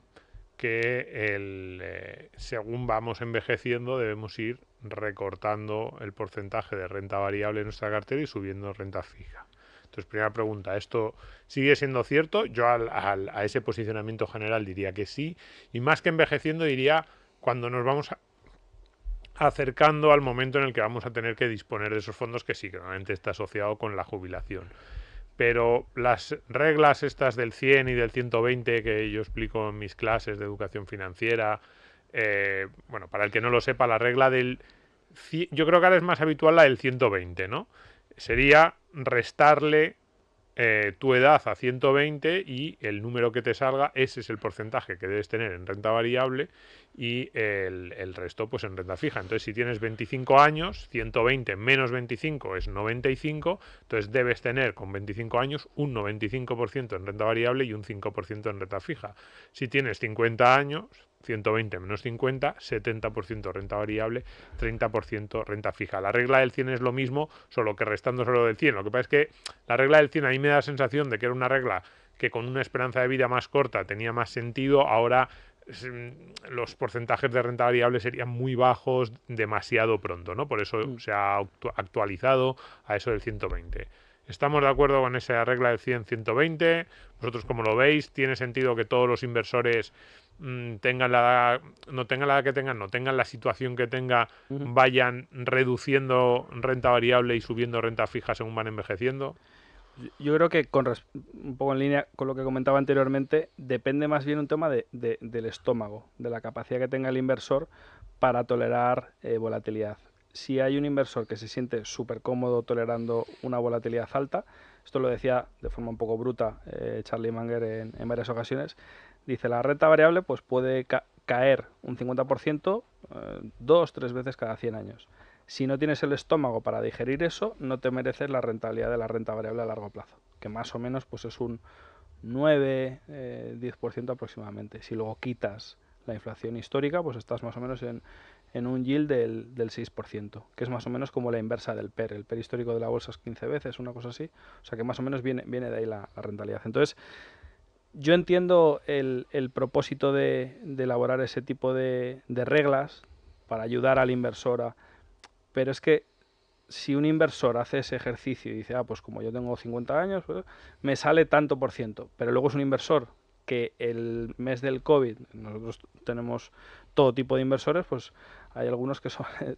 que según vamos envejeciendo debemos ir recortando el porcentaje de renta variable en nuestra cartera y subiendo renta fija. Entonces, primera pregunta, ¿esto sigue siendo cierto? Yo a ese posicionamiento general diría que sí, y más que envejeciendo diría cuando nos vamos acercando al momento en el que vamos a tener que disponer de esos fondos, que sí, que normalmente está asociado con la jubilación. Pero las reglas estas del 100 y del 120 que yo explico en mis clases de educación financiera, bueno, para el que no lo sepa, la regla del... Yo creo que ahora es más habitual la del 120, ¿no? Sería restarle tu edad a 120 y el número que te salga, ese es el porcentaje que debes tener en renta variable y el resto pues en renta fija. Entonces, si tienes 25 años, 120 menos 25 es 95, entonces debes tener con 25 años un 95% en renta variable y un 5% en renta fija. Si tienes 50 años, 120 menos 50, 70% renta variable, 30% renta fija. La regla del 100 es lo mismo, solo que restando solo del 100. Lo que pasa es que la regla del 100 a mí me da la sensación de que era una regla que con una esperanza de vida más corta tenía más sentido. Ahora los porcentajes de renta variable serían muy bajos demasiado pronto, ¿no? Por eso se ha actualizado a eso del 120. ¿Estamos de acuerdo con esa regla del 100-120? ¿Vosotros cómo lo veis? ¿Tiene sentido que todos los inversores tengan la edad, tengan la situación que tenga, vayan reduciendo renta variable y subiendo renta fija según van envejeciendo? Yo creo que un poco en línea con lo que comentaba anteriormente, depende más bien un tema del estómago, de la capacidad que tenga el inversor para tolerar volatilidad. Si hay un inversor que se siente súper cómodo tolerando una volatilidad alta, esto lo decía de forma un poco bruta Charlie Munger en varias ocasiones, dice la renta variable pues puede caer un 50% 2-3 veces cada 100 años. Si no tienes el estómago para digerir eso, no te mereces la rentabilidad de la renta variable a largo plazo, que más o menos pues es un 9-10% aproximadamente. Si luego quitas la inflación histórica, pues estás más o menos en un yield del 6%, que es más o menos como la inversa del PER. El PER histórico de la bolsa es 15 veces, una cosa así. O sea que más o menos viene de ahí la rentabilidad. Entonces, yo entiendo el propósito de elaborar ese tipo de reglas para ayudar al inversor pero es que si un inversor hace ese ejercicio y dice, pues como yo tengo 50 años, pues, me sale tanto por ciento, pero luego es un inversor que el mes del COVID, nosotros tenemos todo tipo de inversores, pues hay algunos que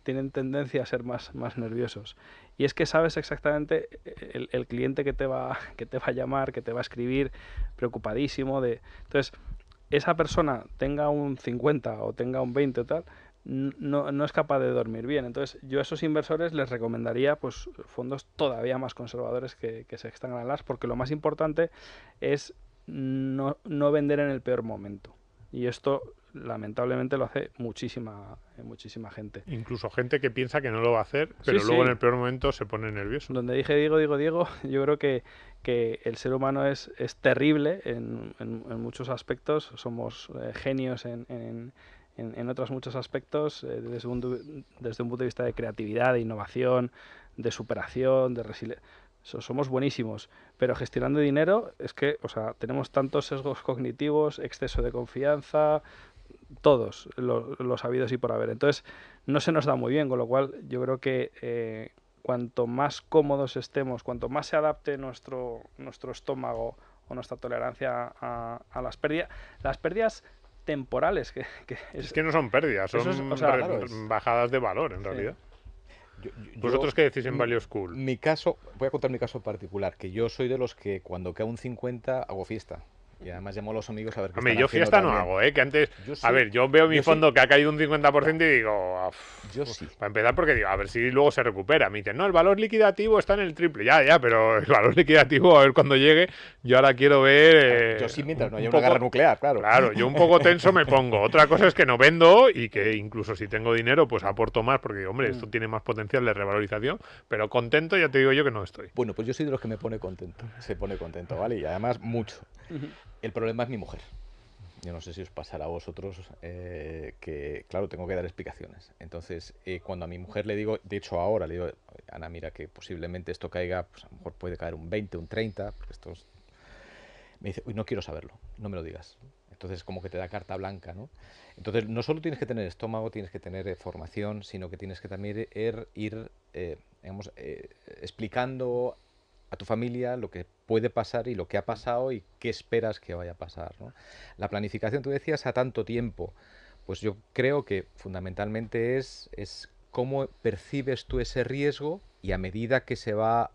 tienen tendencia a ser más nerviosos. Y es que sabes exactamente el cliente que te va a llamar, que te va a escribir, preocupadísimo entonces, esa persona tenga un 50 o tenga un 20 o tal, no es capaz de dormir bien. Entonces, yo a esos inversores les recomendaría pues fondos todavía más conservadores que se extengan a las, porque lo más importante es no vender en el peor momento. Y esto lamentablemente lo hace muchísima gente. Incluso gente que piensa que no lo va a hacer, pero luego en el peor momento se pone nervioso. Donde dije Diego, yo creo que el ser humano es terrible en muchos aspectos. Somos genios en otros muchos aspectos, desde un punto de vista de creatividad, de innovación, de superación, de resiliencia. Somos buenísimos, pero gestionando dinero es que, o sea, tenemos tantos sesgos cognitivos, exceso de confianza, todos los habidos y por haber. Entonces, no se nos da muy bien, con lo cual yo creo que cuanto más cómodos estemos, cuanto más se adapte nuestro estómago o nuestra tolerancia a las pérdidas temporales, es que no son pérdidas, son bajadas de valor en realidad. ¿Vosotros qué decís en Value School? Mi caso, voy a contar mi caso particular, que yo soy de los que cuando queda un 50 hago fiesta. Y además llamo a los amigos a ver qué están yo fiesta no hago, que antes... yo veo mi fondo que ha caído un 50% y digo... Yo sí. Para empezar, porque digo, a ver si luego se recupera. Me dicen, no, el valor liquidativo está en el triple. Ya, pero el valor liquidativo, a ver cuando llegue, yo ahora quiero ver... yo sí, mientras no haya una guerra nuclear, claro. Claro, yo un poco tenso me pongo. Otra cosa es que no vendo y que incluso si tengo dinero, pues aporto más, porque, hombre, esto tiene más potencial de revalorización, pero contento ya te digo yo que no estoy. Bueno, pues yo soy de los que me pone contento. Se pone contento, ¿vale? Y además mucho. El problema es mi mujer. Yo no sé si os pasará a vosotros que, claro, tengo que dar explicaciones. Entonces, cuando a mi mujer le digo, de hecho ahora le digo, Ana, mira que posiblemente esto caiga, pues a lo mejor puede caer un 20, un 30, porque esto es... Me dice, uy, no quiero saberlo, no me lo digas. Entonces, como que te da carta blanca, ¿no? Entonces, no solo tienes que tener estómago, tienes que tener formación, sino que tienes que también ir explicando a tu familia lo que puede pasar y lo que ha pasado y qué esperas que vaya a pasar, ¿no? La planificación, tú decías, a tanto tiempo, pues yo creo que fundamentalmente es cómo percibes tú ese riesgo y a medida que se va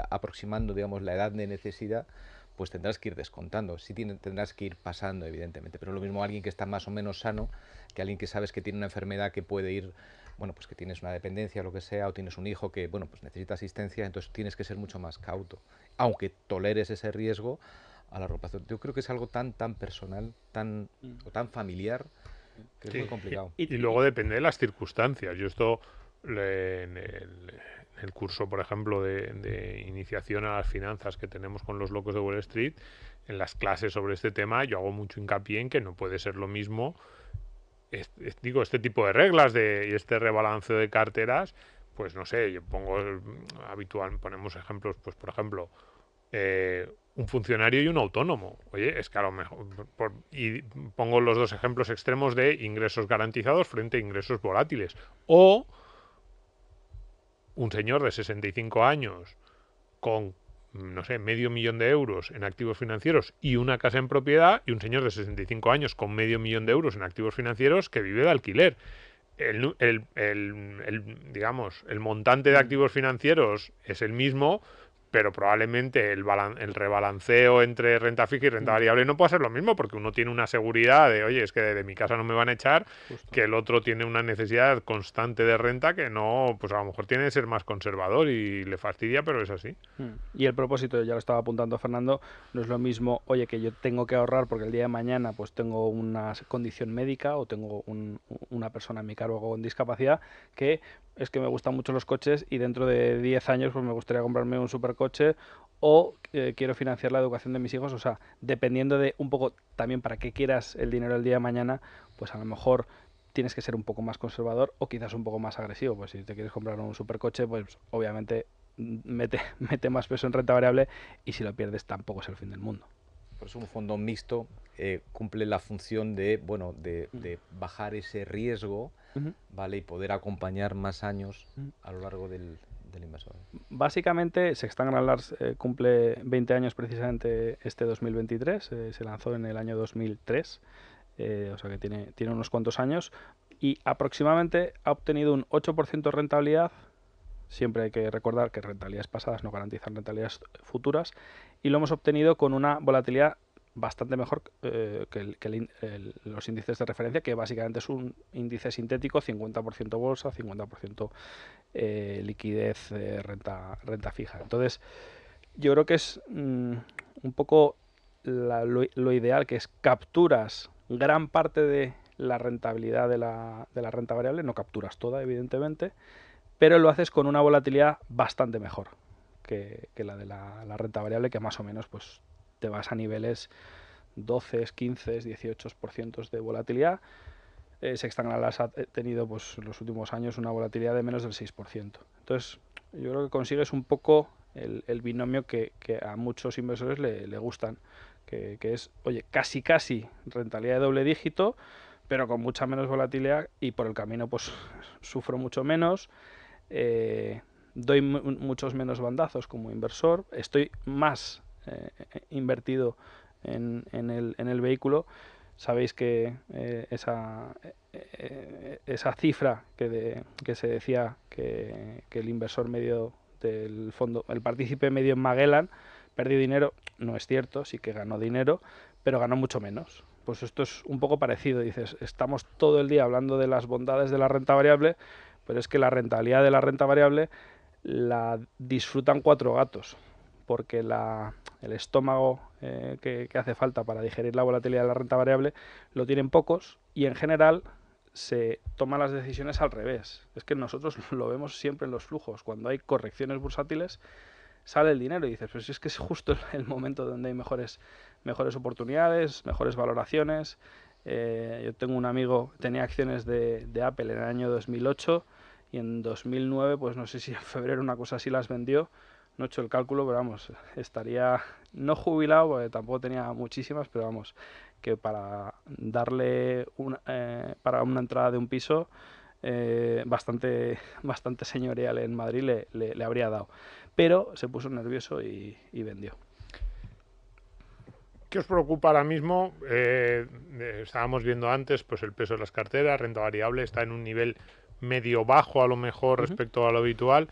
aproximando, digamos, la edad de necesidad, pues tendrás que ir descontando, sí tendrás que ir pasando, evidentemente, pero lo mismo alguien que está más o menos sano que alguien que sabes que tiene una enfermedad que puede ir, bueno, pues que tienes una dependencia, lo que sea, o tienes un hijo que, bueno, pues necesita asistencia, entonces tienes que ser mucho más cauto, aunque toleres ese riesgo a la ropa. Yo creo que es algo tan personal, o tan familiar, que es muy complicado. Y luego depende de las circunstancias. Yo esto en el curso, por ejemplo, de iniciación a las finanzas que tenemos con los locos de Wall Street, en las clases sobre este tema, yo hago mucho hincapié en que no puede ser lo mismo este tipo de reglas y este rebalanceo de carteras, pues no sé, yo ponemos ejemplos, pues por ejemplo, un funcionario y un autónomo. Oye, es que a lo mejor, y pongo los dos ejemplos extremos de ingresos garantizados frente a ingresos volátiles. O un señor de 65 años con, no sé, $500,000 de euros en activos financieros y una casa en propiedad, y un señor de 65 años con $500,000 de euros en activos financieros que vive de alquiler. Digamos, el montante de activos financieros es el mismo, pero probablemente el rebalanceo entre renta fija y renta variable no puede ser lo mismo, porque uno tiene una seguridad de, oye, es que de mi casa no me van a echar, justo, que el otro tiene una necesidad constante de renta que no, pues a lo mejor tiene que ser más conservador y le fastidia, pero es así. Y el propósito, ya lo estaba apuntando Fernando, no es lo mismo, oye, que yo tengo que ahorrar porque el día de mañana pues tengo una condición médica o tengo una persona en mi cargo con discapacidad, que es que me gustan mucho los coches y dentro de 10 años pues me gustaría comprarme un supercoche o quiero financiar la educación de mis hijos. O sea, dependiendo de un poco también para qué quieras el dinero el día de mañana, pues a lo mejor tienes que ser un poco más conservador o quizás un poco más agresivo. Pues si te quieres comprar un supercoche, pues obviamente mete más peso en renta variable y si lo pierdes tampoco es el fin del mundo. Por eso un fondo mixto cumple la función de bajar ese riesgo, ¿vale? Y poder acompañar más años a lo largo del inversor. Básicamente, Sextant Grand Large cumple 20 años precisamente este 2023. Se lanzó en el año 2003, o sea que tiene unos cuantos años y aproximadamente ha obtenido un 8% de rentabilidad. Siempre hay que recordar que rentabilidades pasadas no garantizan rentabilidades futuras, y lo hemos obtenido con una volatilidad bastante mejor que los índices de referencia, que básicamente es un índice sintético, 50% bolsa, 50% liquidez, renta fija. Entonces, yo creo que es un poco lo ideal, que es capturas gran parte de la rentabilidad de la renta variable, no capturas toda, evidentemente, pero lo haces con una volatilidad bastante mejor que la de la renta variable, que más o menos pues te vas a niveles 12, 15, 18% de volatilidad. Sextant Granlars ha tenido pues en los últimos años una volatilidad de menos del 6%. Entonces, yo creo que consigues un poco el binomio que a muchos inversores le gustan, que es, oye, casi rentabilidad de doble dígito, pero con mucha menos volatilidad, y por el camino pues sufro mucho menos, doy muchos menos bandazos como inversor, estoy más invertido en el vehículo. Sabéis que esa cifra que se decía que el inversor medio del fondo, el partícipe medio en Magellan, perdió dinero, no es cierto, sí que ganó dinero, pero ganó mucho menos. Pues esto es un poco parecido, dices, estamos todo el día hablando de las bondades de la renta variable, pero es que la rentabilidad de la renta variable la disfrutan 4 gatos, porque el estómago que hace falta para digerir la volatilidad de la renta variable lo tienen pocos, y en general se toman las decisiones al revés. Es que nosotros lo vemos siempre en los flujos. Cuando hay correcciones bursátiles sale el dinero y dices, pues es que es justo el momento donde hay mejores oportunidades, mejores valoraciones. Yo tengo un amigo, tenía acciones de Apple en el año 2008 y en 2009, pues no sé si en febrero una cosa así las vendió. No he hecho el cálculo, pero vamos, estaría no jubilado, porque tampoco tenía muchísimas, pero vamos, que para darle para una entrada de un piso bastante señorial en Madrid le habría dado. Pero se puso nervioso y vendió. ¿Qué os preocupa ahora mismo? Estábamos viendo antes pues el peso de las carteras, renta variable está en un nivel medio bajo a lo mejor respecto a lo habitual.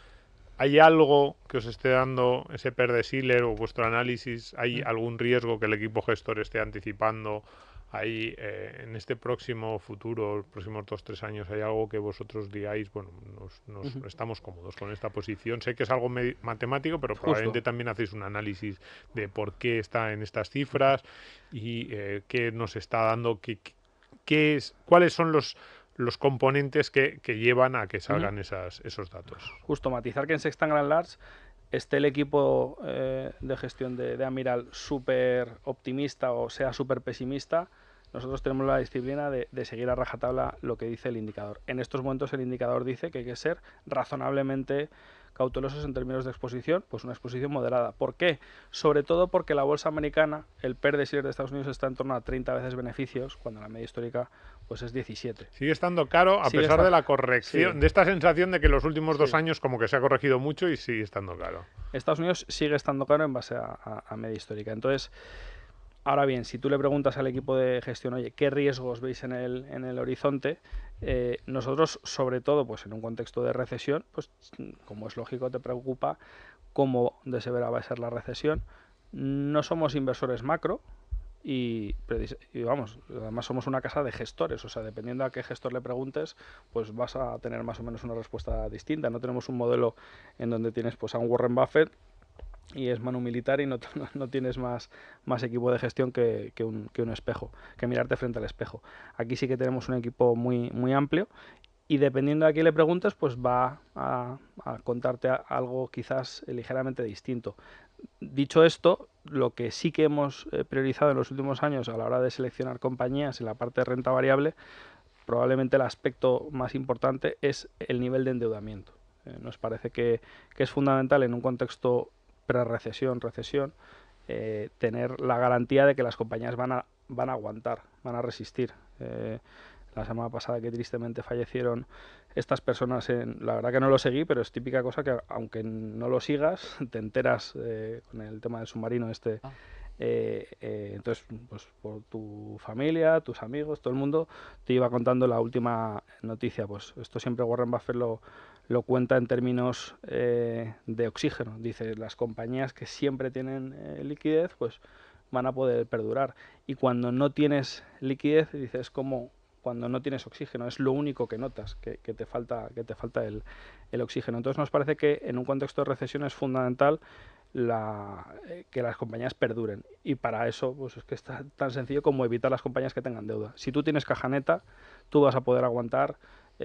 ¿Hay algo que os esté dando ese PER de Shiller o vuestro análisis? ¿Hay algún riesgo que el equipo gestor esté anticipando? ¿Hay en este próximo futuro, los próximos 2-3 años, hay algo que vosotros digáis, bueno, estamos cómodos con esta posición? Sé que es algo matemático, pero probablemente también hacéis un análisis de por qué está en estas cifras y qué nos está dando, cuáles son los componentes que llevan a que salgan esos datos. Justo, matizar que en Sextant Granlars esté el equipo de gestión de Amiral súper optimista o sea súper pesimista, nosotros tenemos la disciplina de seguir a rajatabla lo que dice el indicador. En estos momentos el indicador dice que hay que ser razonablemente cautelosos en términos de exposición, pues una exposición moderada. ¿Por qué? Sobre todo porque la bolsa americana, el PER de Shiller de Estados Unidos está en torno a 30 veces beneficios, cuando la media histórica pues es 17. Sigue estando caro a pesar de la corrección, de esta sensación de que los últimos 2 años como que se ha corregido mucho y sigue estando caro. Estados Unidos sigue estando caro en base a media histórica. Entonces, ahora bien, si tú le preguntas al equipo de gestión, oye, ¿qué riesgos veis en el horizonte? Nosotros, sobre todo, pues en un contexto de recesión, pues como es lógico, te preocupa cómo de severa va a ser la recesión. No somos inversores macro y vamos, además somos una casa de gestores, o sea, dependiendo a qué gestor le preguntes, pues vas a tener más o menos una respuesta distinta. No tenemos un modelo en donde tienes pues a un Warren Buffett y es manu militar y no tienes más equipo de gestión que un espejo, que mirarte frente al espejo. Aquí sí que tenemos un equipo muy amplio y dependiendo a quién le preguntes, pues va a contarte algo quizás ligeramente distinto. Dicho esto, lo que sí que hemos priorizado en los últimos años a la hora de seleccionar compañías en la parte de renta variable, probablemente el aspecto más importante es el nivel de endeudamiento. Nos parece que es fundamental en un contexto pre-recesión, recesión, tener la garantía de que las compañías van a aguantar, van a resistir. La semana pasada que tristemente fallecieron estas personas, la verdad que no lo seguí, pero es típica cosa que aunque no lo sigas, te enteras con el tema del submarino este. Entonces, pues por tu familia, tus amigos, todo el mundo te iba contando la última noticia. Pues esto siempre Warren Buffett lo cuenta en términos de oxígeno. Dice, las compañías que siempre tienen liquidez, pues van a poder perdurar. Y cuando no tienes liquidez, dices, como cuando no tienes oxígeno, es lo único que notas, que te falta el oxígeno. Entonces nos parece que en un contexto de recesión es fundamental que las compañías perduren. Y para eso pues es que es tan sencillo como evitar las compañías que tengan deuda. Si tú tienes caja neta, tú vas a poder aguantar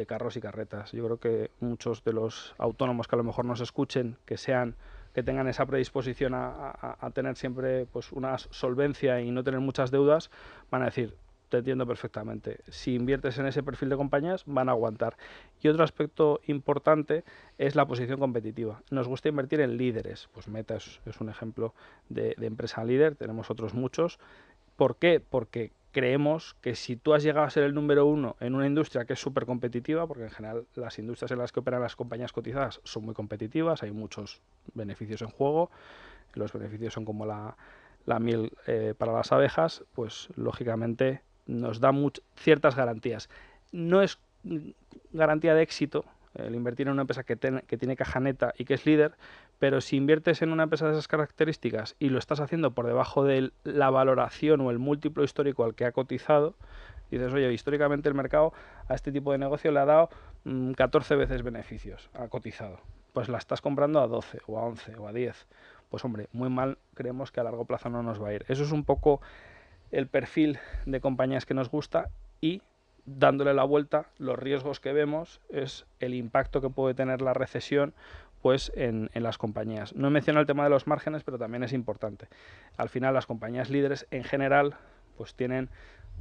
carros y carretas. Yo creo que muchos de los autónomos que a lo mejor nos escuchen, que tengan esa predisposición a tener siempre pues una solvencia y no tener muchas deudas, van a decir: te entiendo perfectamente. Si inviertes en ese perfil de compañías, van a aguantar. Y otro aspecto importante es la posición competitiva. Nos gusta invertir en líderes. Pues Meta es un ejemplo de empresa líder. Tenemos otros muchos. ¿Por qué? Porque creemos que si tú has llegado a ser el número uno en una industria que es súper competitiva, porque en general las industrias en las que operan las compañías cotizadas son muy competitivas, hay muchos beneficios en juego, los beneficios son como la miel para las abejas, pues lógicamente nos da ciertas garantías. No es garantía de éxito el invertir en una empresa que tiene caja neta y que es líder, pero si inviertes en una empresa de esas características y lo estás haciendo por debajo de la valoración o el múltiplo histórico al que ha cotizado, dices: oye, históricamente el mercado a este tipo de negocio le ha dado 14 veces beneficios, ha cotizado. Pues la estás comprando a 12 o a 11 o a 10. Pues hombre, muy mal, creemos que a largo plazo no nos va a ir. Eso es un poco el perfil de compañías que nos gusta, y dándole la vuelta, los riesgos que vemos es el impacto que puede tener la recesión pues en las compañías. No he mencionado el tema de los márgenes, pero también es importante. Al final las compañías líderes en general pues tienen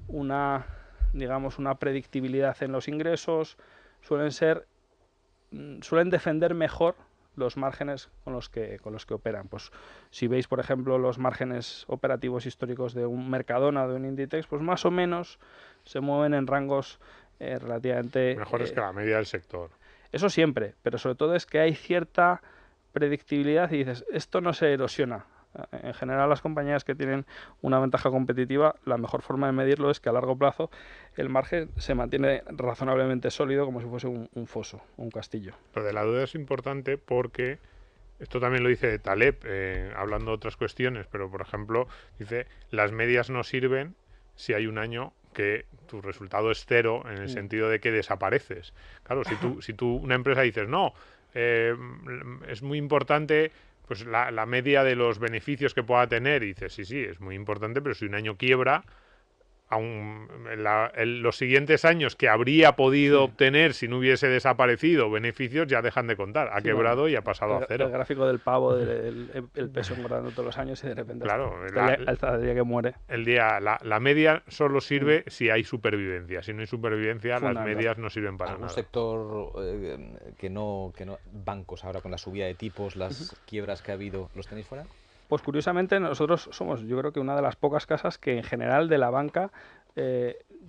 una predictibilidad en los ingresos, suelen defender mejor los márgenes con los que operan. Pues si veis, por ejemplo, los márgenes operativos históricos de un Mercadona o de un Inditex, pues más o menos se mueven en rangos relativamente mejores que la media del sector. Eso siempre, pero sobre todo es que hay cierta predictibilidad y dices: esto no se erosiona. En general, las compañías que tienen una ventaja competitiva, la mejor forma de medirlo es que a largo plazo el margen se mantiene razonablemente sólido, como si fuese un foso, un castillo. Lo de la deuda es importante porque esto también lo dice Taleb, hablando de otras cuestiones, pero por ejemplo, dice: las medias no sirven si hay un año que tu resultado es cero, en el sentido de que desapareces. Claro, si tú una empresa dices: no, es muy importante pues la media de los beneficios que pueda tener, y dices: sí, es muy importante, pero si un año quiebra, los siguientes años que habría podido obtener si no hubiese desaparecido beneficios ya dejan de contar. Ha quebrado y ha pasado a cero. El gráfico del pavo, el peso engordando todos los años y de repente claro, hasta el día que muere. La media solo sirve si hay supervivencia. Si no hay supervivencia, las medias no sirven para nada. ¿Algún sector que no bancos ahora con la subida de tipos, las quiebras que ha habido, los tenéis fuera? Pues curiosamente nosotros somos, yo creo que una de las pocas casas que en general de la banca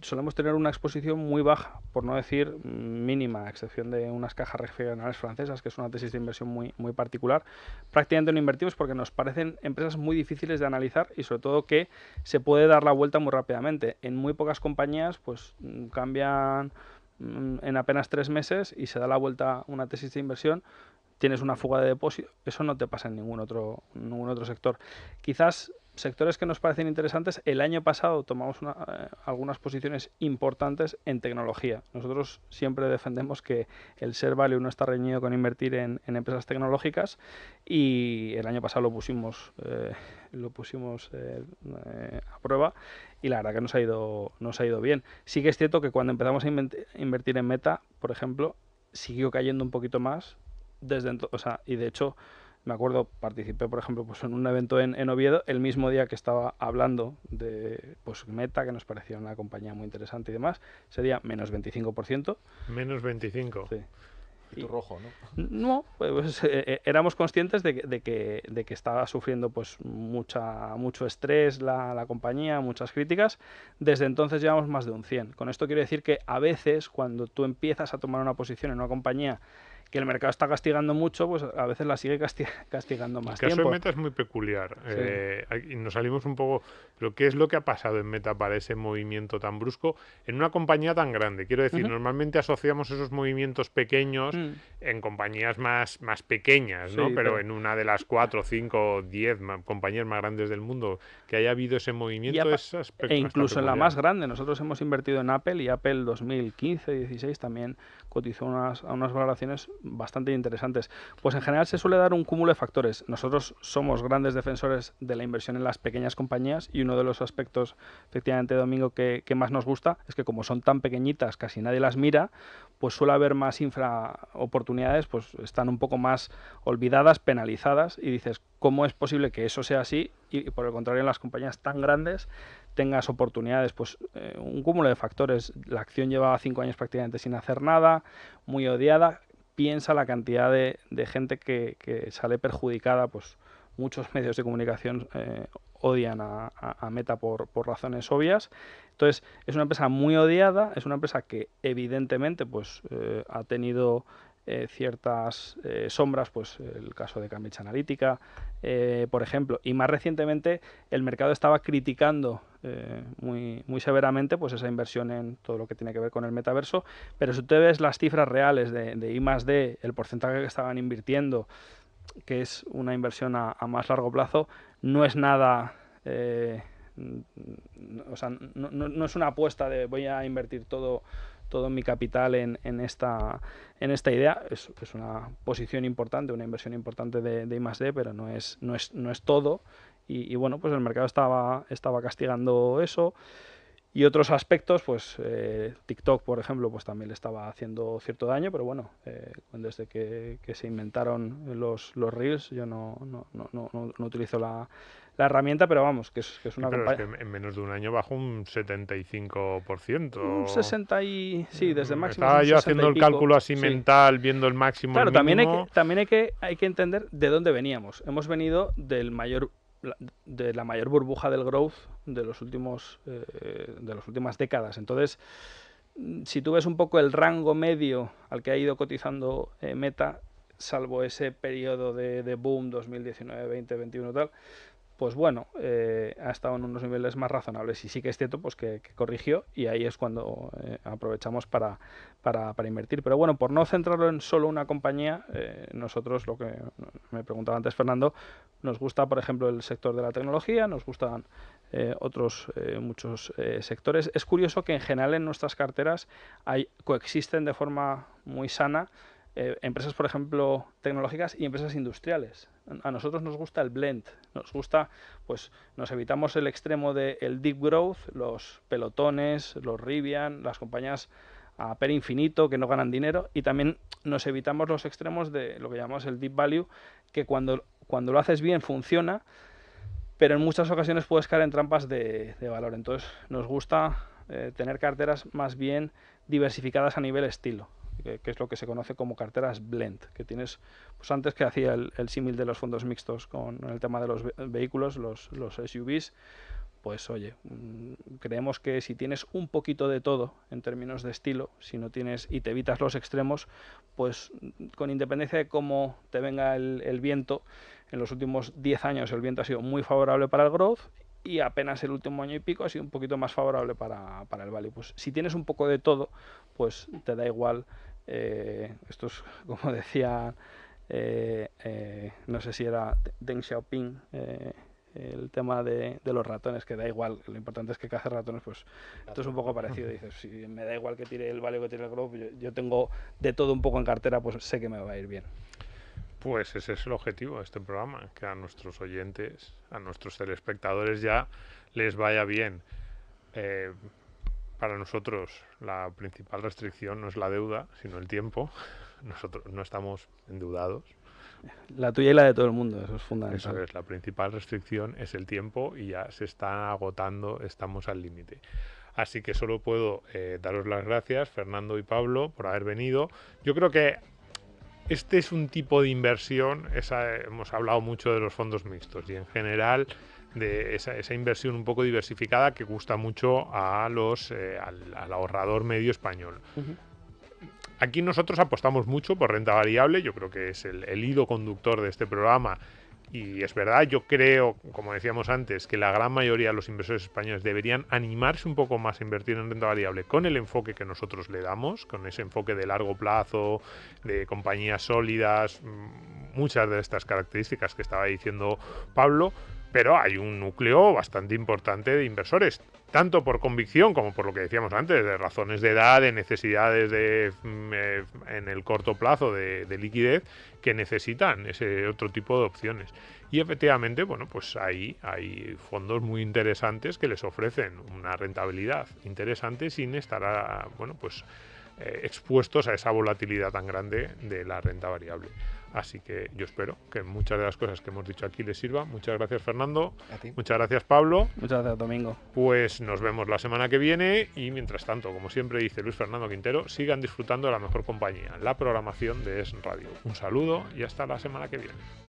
solemos tener una exposición muy baja, por no decir mínima, a excepción de unas cajas regionales francesas, que es una tesis de inversión muy particular. Prácticamente no invertimos porque nos parecen empresas muy difíciles de analizar y sobre todo que se puede dar la vuelta muy rápidamente. En muy pocas compañías pues cambian en apenas 3 meses y se da la vuelta una tesis de inversión. Tienes una fuga de depósito, eso no te pasa en ningún otro sector. Quizás sectores que nos parecen interesantes, el año pasado tomamos algunas posiciones importantes en tecnología. Nosotros siempre defendemos que el share value no está reñido con invertir en empresas tecnológicas, y el año pasado lo pusimos a prueba y la verdad que nos ha ido bien. Sí que es cierto que cuando empezamos a invertir en Meta, por ejemplo, siguió cayendo un poquito más desde entonces, y de hecho me acuerdo, participé por ejemplo pues en un evento en Oviedo el mismo día que estaba hablando de pues Meta, que nos parecía una compañía muy interesante y demás. Ese día menos 25%. Menos 25. Sí. Y rojo, ¿no? No, pues éramos conscientes de que estaba sufriendo pues mucho estrés la compañía, muchas críticas. Desde entonces llevamos más de un 100. Con esto quiero decir que a veces cuando tú empiezas a tomar una posición en una compañía que el mercado está castigando mucho, pues a veces la sigue castigando más tiempo. El caso de Meta es muy peculiar. Sí. Nos salimos un poco... Pero ¿qué es lo que ha pasado en Meta para ese movimiento tan brusco en una compañía tan grande? Quiero decir, normalmente asociamos esos movimientos pequeños en compañías más pequeñas, ¿no? Sí, pero en una de las 4, 5, 10 compañías más grandes del mundo que haya habido ese movimiento... E incluso en la más grande. Nosotros hemos invertido en Apple y Apple 2015-16 también cotizó a unas valoraciones bastante interesantes. Pues en general se suele dar un cúmulo de factores. Nosotros somos grandes defensores de la inversión en las pequeñas compañías y uno de los aspectos, efectivamente, Domingo, que más nos gusta es que como son tan pequeñitas, casi nadie las mira, pues suele haber más oportunidades, pues están un poco más olvidadas, penalizadas, y dices, ¿cómo es posible que eso sea así? Y por el contrario, en las compañías tan grandes tengas oportunidades. Pues un cúmulo de factores. La acción llevaba 5 años prácticamente sin hacer nada, muy odiada. Piensa la cantidad de gente que sale perjudicada. Pues muchos medios de comunicación odian a Meta por razones obvias. Entonces, es una empresa muy odiada, es una empresa que evidentemente pues ha tenido ciertas sombras, pues el caso de Cambridge Analytica, por ejemplo, y más recientemente el mercado estaba criticando muy severamente pues esa inversión en todo lo que tiene que ver con el metaverso, pero si tú ves las cifras reales de I+D, el porcentaje que estaban invirtiendo, que es una inversión a más largo plazo, no es nada... o sea, no es una apuesta de voy a invertir todo mi capital en esta idea. Es una posición importante, una inversión importante de I+D, pero no es todo. Y bueno, pues el mercado estaba castigando eso. Y otros aspectos, pues TikTok, por ejemplo, pues también le estaba haciendo cierto daño, pero bueno, desde que se inventaron los Reels, yo no utilizo la herramienta, pero vamos, que es una pero compañía... es que en menos de un año bajó un 75%. Un 60 y... Sí, desde máximo. Estaba yo haciendo el cálculo así mental, viendo el máximo. Claro, el mínimo. también hay que entender de dónde veníamos. Hemos venido de la mayor burbuja del growth de las últimas décadas. Entonces, si tú ves un poco el rango medio al que ha ido cotizando Meta, salvo ese periodo de boom 2019, 20, 21 tal, pues bueno, ha estado en unos niveles más razonables, y sí que es cierto pues que corrigió, y ahí es cuando aprovechamos para invertir. Pero bueno, por no centrarlo en solo una compañía, nosotros, lo que me preguntaba antes Fernando, nos gusta, por ejemplo, el sector de la tecnología, nos gustan otros muchos sectores. Es curioso que en general en nuestras carteras coexisten de forma muy sana empresas, por ejemplo, tecnológicas y empresas industriales. A nosotros nos gusta el blend, nos gusta, pues nos evitamos el extremo del deep growth, los pelotones, los Rivian, las compañías a per infinito que no ganan dinero, y también nos evitamos los extremos de lo que llamamos el deep value, que cuando lo haces bien funciona, pero en muchas ocasiones puedes caer en trampas de valor. Entonces nos gusta tener carteras más bien diversificadas a nivel estilo, que es lo que se conoce como carteras blend, que tienes, pues antes que hacía el símil de los fondos mixtos con el tema de los vehículos, los SUVs, pues oye, creemos que si tienes un poquito de todo en términos de estilo, si no tienes y te evitas los extremos, pues con independencia de cómo te venga el viento, en los últimos 10 años el viento ha sido muy favorable para el growth, y apenas el último año y pico ha sido un poquito más favorable para el value. Pues si tienes un poco de todo, pues te da igual. Esto es como decía, no sé si era Deng Xiaoping, el tema de los ratones, que da igual, lo importante es que cace ratones. Pues esto es un poco parecido. Dices, si me da igual que tire el value, que tire el growth, yo tengo de todo un poco en cartera, pues sé que me va a ir bien. Pues ese es el objetivo de este programa, que a nuestros oyentes, a nuestros telespectadores ya les vaya bien. Para nosotros la principal restricción no es la deuda, sino el tiempo. Nosotros no estamos endeudados. La tuya y la de todo el mundo, eso es fundamental. Eso es, la principal restricción es el tiempo, y ya se está agotando, estamos al límite. Así que solo puedo daros las gracias, Fernando y Pablo, por haber venido. Yo creo que este es un tipo de inversión, hemos hablado mucho de los fondos mixtos y en general de esa inversión un poco diversificada que gusta mucho al ahorrador medio español. Uh-huh. Aquí nosotros apostamos mucho por renta variable, yo creo que es el hilo conductor de este programa, y es verdad, yo creo, como decíamos antes, que la gran mayoría de los inversores españoles deberían animarse un poco más a invertir en renta variable con el enfoque que nosotros le damos, con ese enfoque de largo plazo, de compañías sólidas, muchas de estas características que estaba diciendo Pablo. pero hay un núcleo bastante importante de inversores, tanto por convicción como por lo que decíamos antes, de razones de edad, de necesidades en el corto plazo de liquidez, que necesitan ese otro tipo de opciones. Y efectivamente, bueno, pues hay fondos muy interesantes que les ofrecen una rentabilidad interesante sin estar expuestos a esa volatilidad tan grande de la renta variable. Así que yo espero que muchas de las cosas que hemos dicho aquí les sirvan. Muchas gracias, Fernando. A ti. Muchas gracias, Pablo. Muchas gracias, Domingo. Pues nos vemos la semana que viene y mientras tanto, como siempre dice Luis Fernando Quintero, sigan disfrutando de la mejor compañía, la programación de Es Radio. Un saludo y hasta la semana que viene.